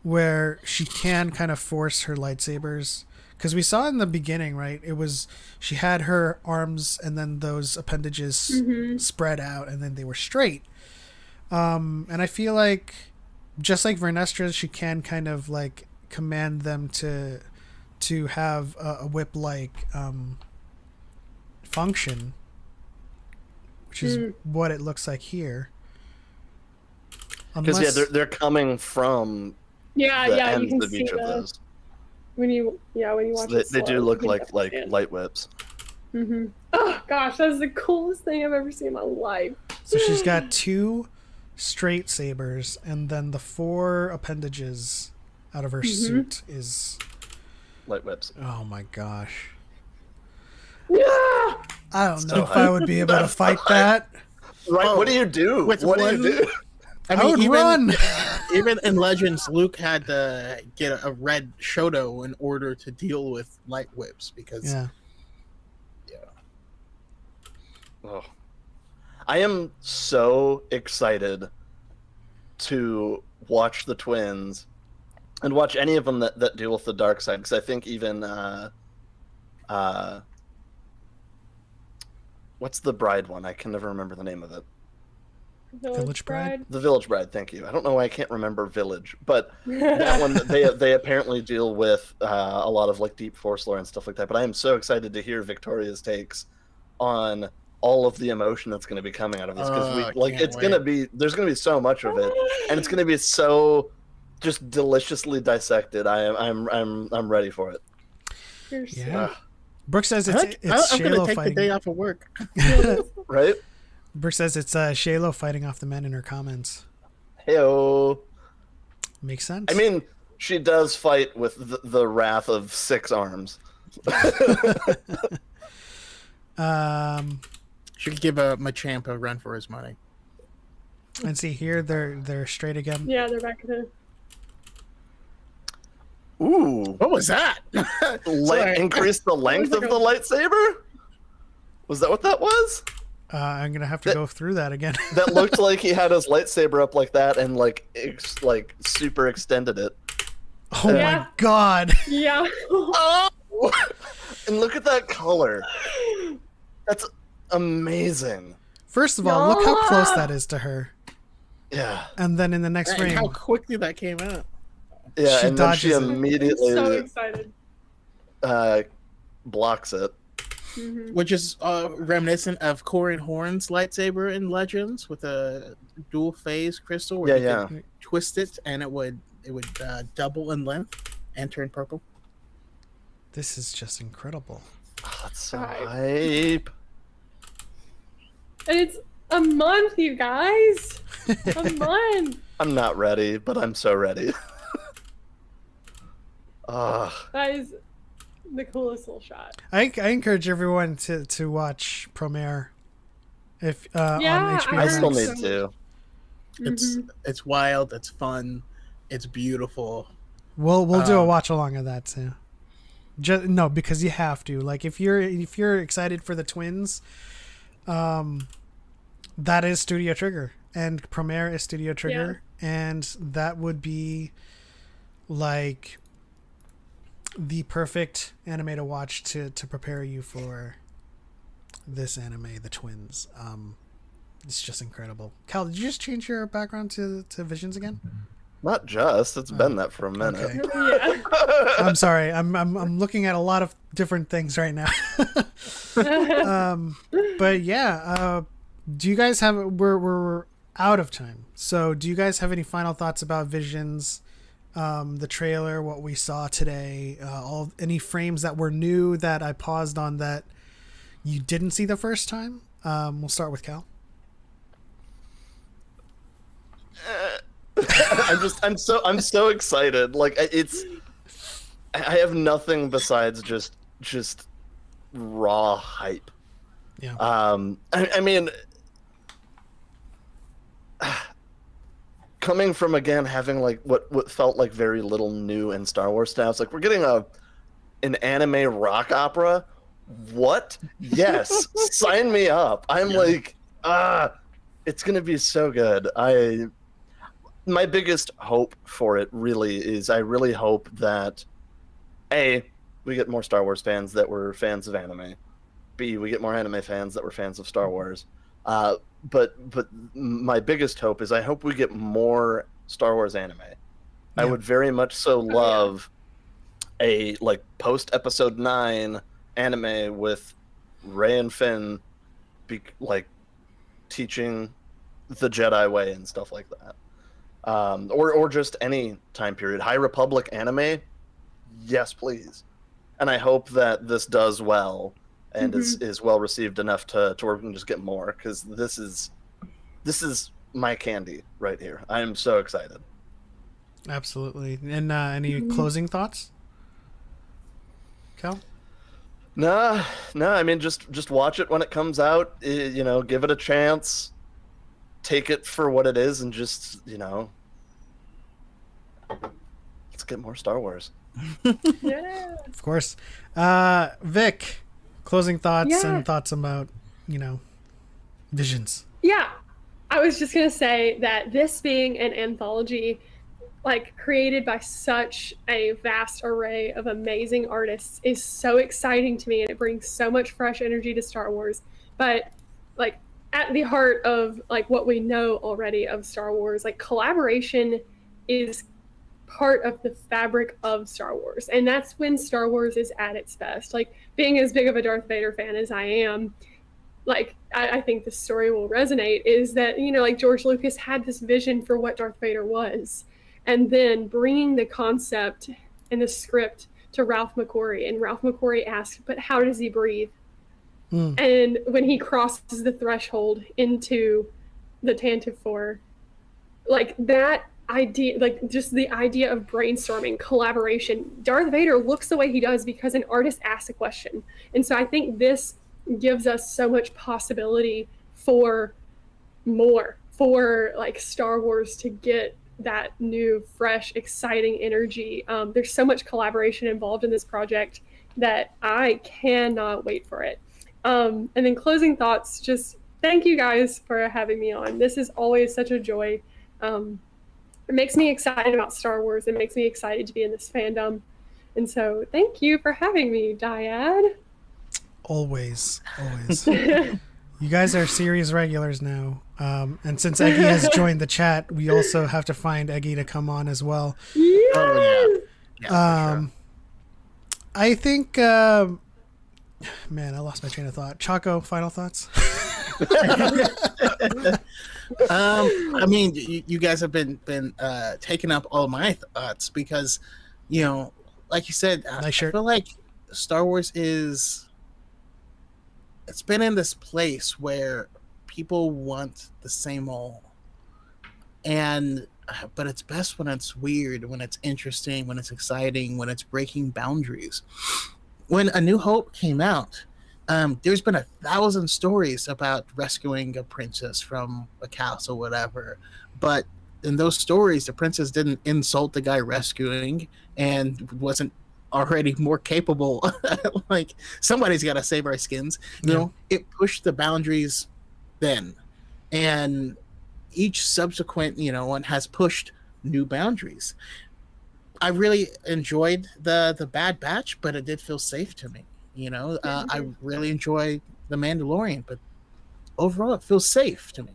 where she can kind of force her lightsabers. Because we saw in the beginning, right? It was she had her arms and then those appendages spread out and then they were straight. And I feel like just like Vernestra, she can kind of like command them to have a whip-like function, which is what it looks like here. Because they're coming from the ends you can of see each of those. When you watch So it they do slow, look you can like definitely light whips. Oh gosh, that's the coolest thing I've ever seen in my life. So she's got 2 straight sabers, and then the 4 appendages out of her suit is Light whips. oh my gosh. Yeah. I don't know if I would be able to fight that. Right? What do you do? With What do one- you do? I would run. Even in Legends, Luke had to get a red Shoto in order to deal with light whips because Yeah. Oh. I am so excited to watch the twins and watch any of them that deal with the dark side, because I think even what's the bride one? I can never remember the name of it. Village Bride? The Village Bride, thank you. I don't know why I can't remember Village, but that one, they apparently deal with a lot of like deep Force lore and stuff like that. But I am so excited to hear Victoria's takes on all of the emotion that's going to be coming out of this, because there's going to be so much of it, and it's going to be so just deliciously dissected. I'm ready for it. Yeah. Brooke says it's I'm going Shaylo to take fighting. the day off of work. Right? Brooke says it's Shaylo fighting off the men in her comments. Heyo. Makes sense. I mean, she does fight with the wrath of 6 arms. She could give Machamp a run for his money. And see here, they're straight again. Yeah, they're back to Ooh. What was that? Increase the length of the lightsaber? Was that what that was? I'm gonna have to go through that again. That looked like he had his lightsaber up like that and like super extended it. Oh my god! Yeah. Oh! And look at that color. That's amazing. First of all, look how close that is to her. Yeah. And then in the next And frame, how quickly that came out. Yeah, She and then she dodges it. I'm immediately so excited. blocks it. Which is reminiscent of Corran Horn's lightsaber in Legends with a dual phase crystal where you could twist it and it would double in length and turn purple. this is just incredible. Oh, that's so Right. hype. And it's a month, you guys. A month. I'm not ready, but I'm so ready. Ugh. That is the coolest little shot. I encourage everyone to watch Promare. If on Yeah, HBO I I Max. still heard need so to. It's wild, it's fun, it's beautiful. We'll do a watch along of that too. No, because you have to. Like if you're excited for the twins, that is Studio Trigger, and Promare is Studio Trigger, and that would be like the perfect anime to watch to prepare you for this anime, the twins. It's just incredible. Cal, did you just change your background to Visions again? Not just. It's been that for a minute. Okay. Yeah. I'm sorry. I'm looking at a lot of different things right now. But yeah, do you guys have? We're out of time. So do you guys have any final thoughts about Visions, the trailer, what we saw today, any frames that were new that I paused on that you didn't see the first time? We'll start with Cal. I'm so excited. Like I have nothing besides just raw hype. Yeah. I mean, coming from again having like what felt like very little new in Star Wars stuff. Like we're getting an anime rock opera. What? Yes, sign me up. I'm like, it's gonna be so good. My biggest hope for it really is I really hope that A, we get more Star Wars fans that were fans of anime. B, we get more anime fans that were fans of Star Wars. But my biggest hope is I hope we get more Star Wars anime. Yeah. I would very much so love a like post Episode 9 anime with Rey and Finn like teaching the Jedi way and stuff like that. Or just any time period. High Republic anime, yes, please. And I hope that this does well and is well received enough to where we can just get more, because this is my candy right here. I am so excited. Absolutely. And any closing thoughts, Cal? No. I mean, just watch it when it comes out. Give it a chance. Take it for what it is, and just let's get more Star Wars. Yeah. Of course. Vic, closing thoughts and thoughts about, visions. Yeah. I was just going to say that this being an anthology, like created by such a vast array of amazing artists, is so exciting to me, and it brings so much fresh energy to Star Wars. But like at the heart of like what we know already of Star Wars, like collaboration is part of the fabric of Star Wars, and that's when Star Wars is at its best. Like being as big of a Darth Vader fan as I am, like I think the story will resonate, is that like George Lucas had this vision for what Darth Vader was, and then bringing the concept and the script to Ralph McQuarrie, and Ralph McQuarrie asked, but how does he breathe? And when he crosses the threshold into the Tantive 4, like that idea, like just the idea of brainstorming, collaboration. Darth Vader looks the way he does because an artist asked a question. And so I think this gives us so much possibility for more, for like Star Wars to get that new, fresh, exciting energy. There's so much collaboration involved in this project that I cannot wait for it. And then closing thoughts, just thank you guys for having me on. This is always such a joy. It makes me excited about Star Wars. It makes me excited to be in this fandom. And so thank you for having me, DYAD. Always. You guys are series regulars now. And since Eggy has joined the chat, we also have to find Eggy to come on as well. Yes! Oh, yeah. Sure. I think, man, I lost my train of thought. Choco, final thoughts? I mean, you guys have been taking up all my thoughts because, like you said, Nice shirt. I feel like Star Wars it's been in this place where people want the same old, but it's best when it's weird, when it's interesting, when it's exciting, when it's breaking boundaries. When A New Hope came out, there's been 1,000 stories about rescuing a princess from a castle, whatever. But in those stories, the princess didn't insult the guy rescuing and wasn't already more capable. Like, somebody's got to save our skins. It pushed the boundaries then. And each subsequent, one has pushed new boundaries. I really enjoyed the Bad Batch, but it did feel safe to me. I really enjoy The Mandalorian, but overall it feels safe to me.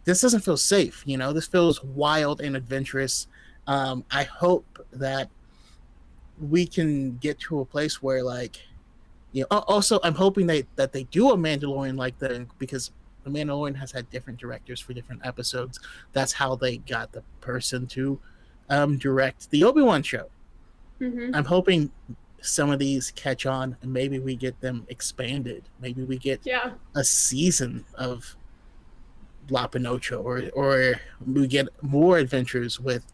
This doesn't feel safe, this feels wild and adventurous. I hope that we can get to a place where also I'm hoping that they do a Mandalorian because The Mandalorian has had different directors for different episodes. That's how they got the person to direct the Obi-Wan show. I'm hoping some of these catch on and maybe we get them expanded. Maybe we get Yeah. a season of La Pinocho, or we get more adventures with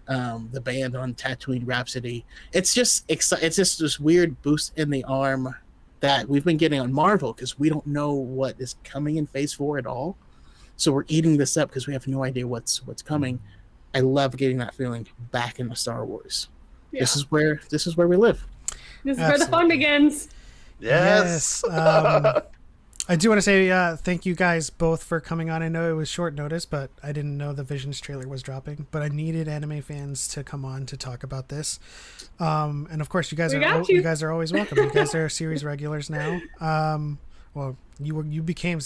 the band on Tatooine Rhapsody. It's just it's just this weird boost in the arm that we've been getting on Marvel because we don't know what is coming in Phase 4 at all. So we're eating this up because we have no idea what's coming. I love getting that feeling back into Star Wars. Yeah. This is where we live. This is where the fun begins. Yes. I do want to say thank you guys both for coming on. I know it was short notice, but I didn't know the Visions trailer was dropping. But I needed anime fans to come on to talk about this. And of course, you guys are always welcome. You guys are series regulars now. Well, you became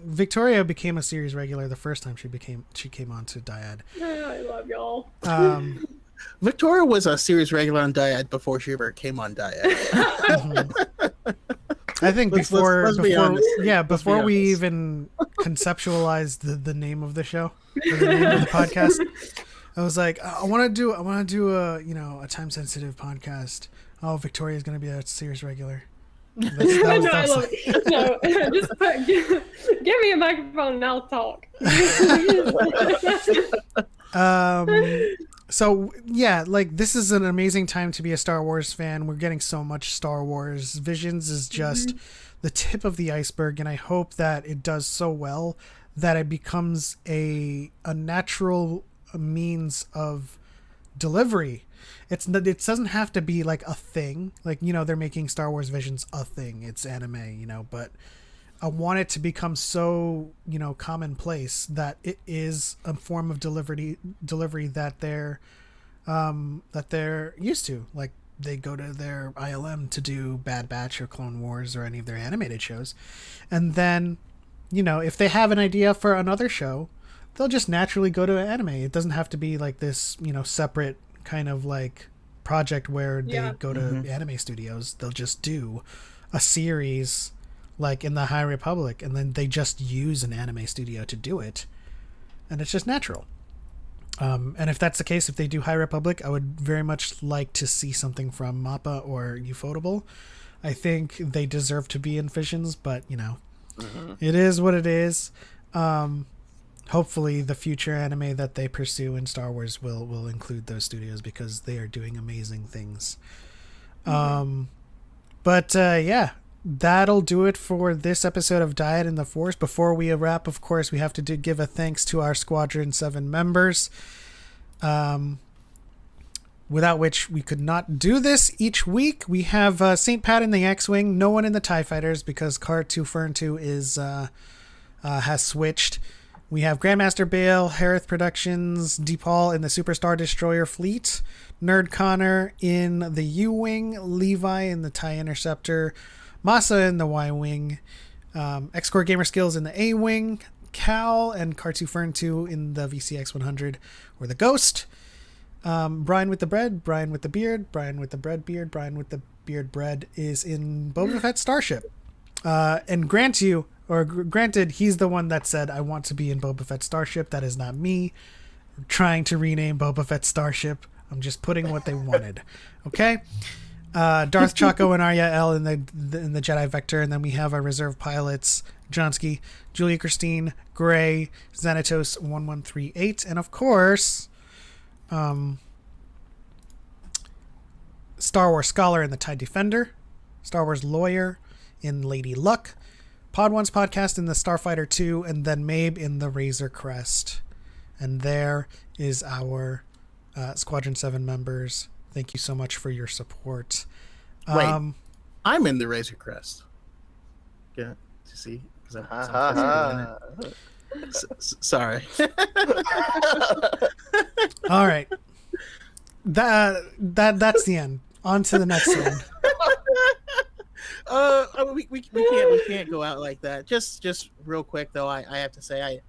Victoria became a series regular the first time she came on to DYAD. I love y'all. Victoria was a series regular on DYAD before she ever came on DYAD. I think before we honest. even conceptualized the name of the show, or the name of the podcast, I was like, I want to do a time sensitive podcast. Oh, Victoria's going to be a series regular. I love it. No, just give me a microphone and I'll talk. So yeah, like this is an amazing time to be a Star Wars fan. We're getting so much Star Wars. Visions is just the tip of the iceberg, and I hope that it does so well that it becomes a natural means of delivery. It doesn't have to be like a thing. Like, they're making Star Wars Visions a thing. It's anime, but I want it to become so, commonplace that it is a form of delivery that they're used to. Like they go to their ILM to do Bad Batch or Clone Wars or any of their animated shows. And then, if they have an idea for another show, they'll just naturally go to anime. It doesn't have to be like this, separate kind of like project where they go to anime studios. They'll just do a series like in the High Republic, and then they just use an anime studio to do it, and it's just natural. And if that's the case, if they do High Republic, I would very much like to see something from Mappa or Ufotable. I think they deserve to be in Visions, but it is what it is. Hopefully the future anime that they pursue in Star Wars will include those studios, because they are doing amazing things. But yeah, that'll do it for this episode of DYAD in the Force. Before we wrap, of course, we have to give a thanks to our Squadron 7 members, without which we could not do this each week. We have St. Pat in the X-Wing, no one in the TIE Fighters because Car2 Fern 2 is has switched. We have Grandmaster Bale, Harith Productions, DePaul in the Superstar Destroyer fleet, Nerd Connor in the U-Wing, Levi in the TIE Interceptor, Masa in the Y-Wing, X-Core Gamer Skills in the A-Wing, Cal and Car2 Fern 2 in the VCX 100 or the Ghost, Brian with the Bread, Brian with the Beard, Brian with the Bread Beard, Brian with the Beard Bread is in Boba Fett Starship. And granted, he's the one that said, I want to be in Boba Fett Starship. That is not me trying to rename Boba Fett Starship. I'm just putting what they wanted. Okay? Darth Choco and Arya L in the Jedi Vector, and then we have our reserve pilots, Johnsky, Julia Christine, Gray, Xanatos 1138, and of course, Star Wars Scholar in the TIE Defender, Star Wars Lawyer in Lady Luck, Pod One's Podcast in the Starfighter 2, and then Mabe in the Razor Crest. And there is our Squadron 7 members. Thank you so much for your support. Wait, I'm in the Razor Crest. Yeah, to see, because I'm sorry. All right, that's the end. On to the next one. We can't go out like that. Just real quick though, I have to say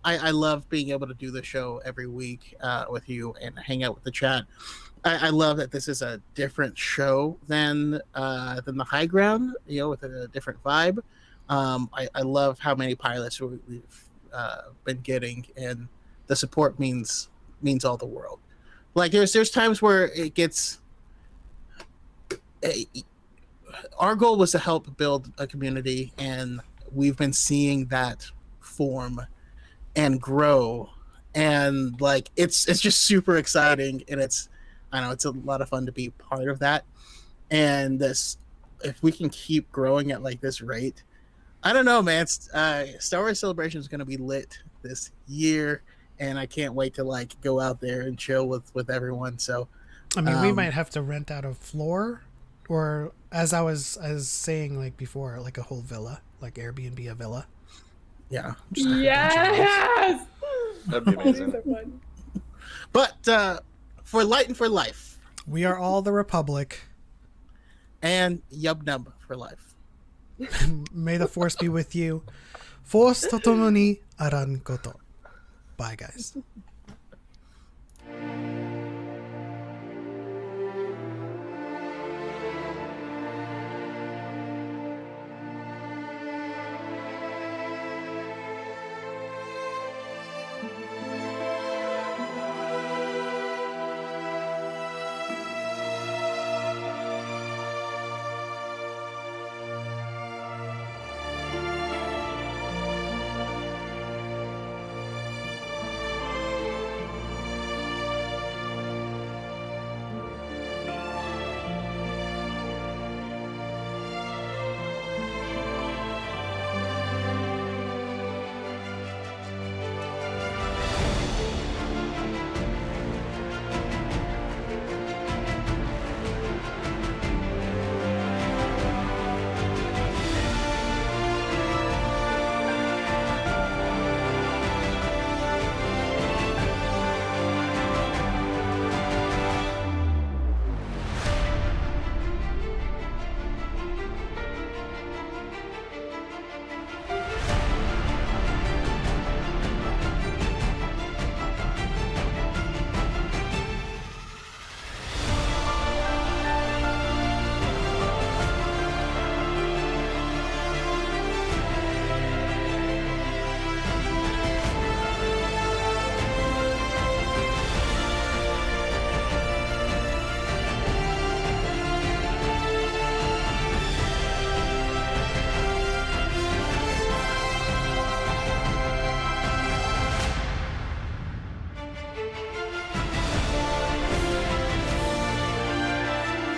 I love being able to do the show every week with you and hang out with the chat. I love that this is a different show than the High Ground, with a different vibe. I love how many pilots we've been getting, and the support means all the world. Like there's times where our goal was to help build a community, and we've been seeing that form and grow, and like it's just super exciting, and I know it's a lot of fun to be part of that. And this, if we can keep growing at like this rate, I don't know, man. Star Wars Celebration is going to be lit this year, and I can't wait to like go out there and chill with everyone. So, I mean, we might have to rent out a floor, or as I was saying like before, like a whole villa, like Airbnb a villa. yeah. Yes. That'd be amazing. These are fun. But for Light and for Life, We are all the Republic. and Yub Nub for life. May the Force be with you. Force totomo ni aran koto. Bye, guys.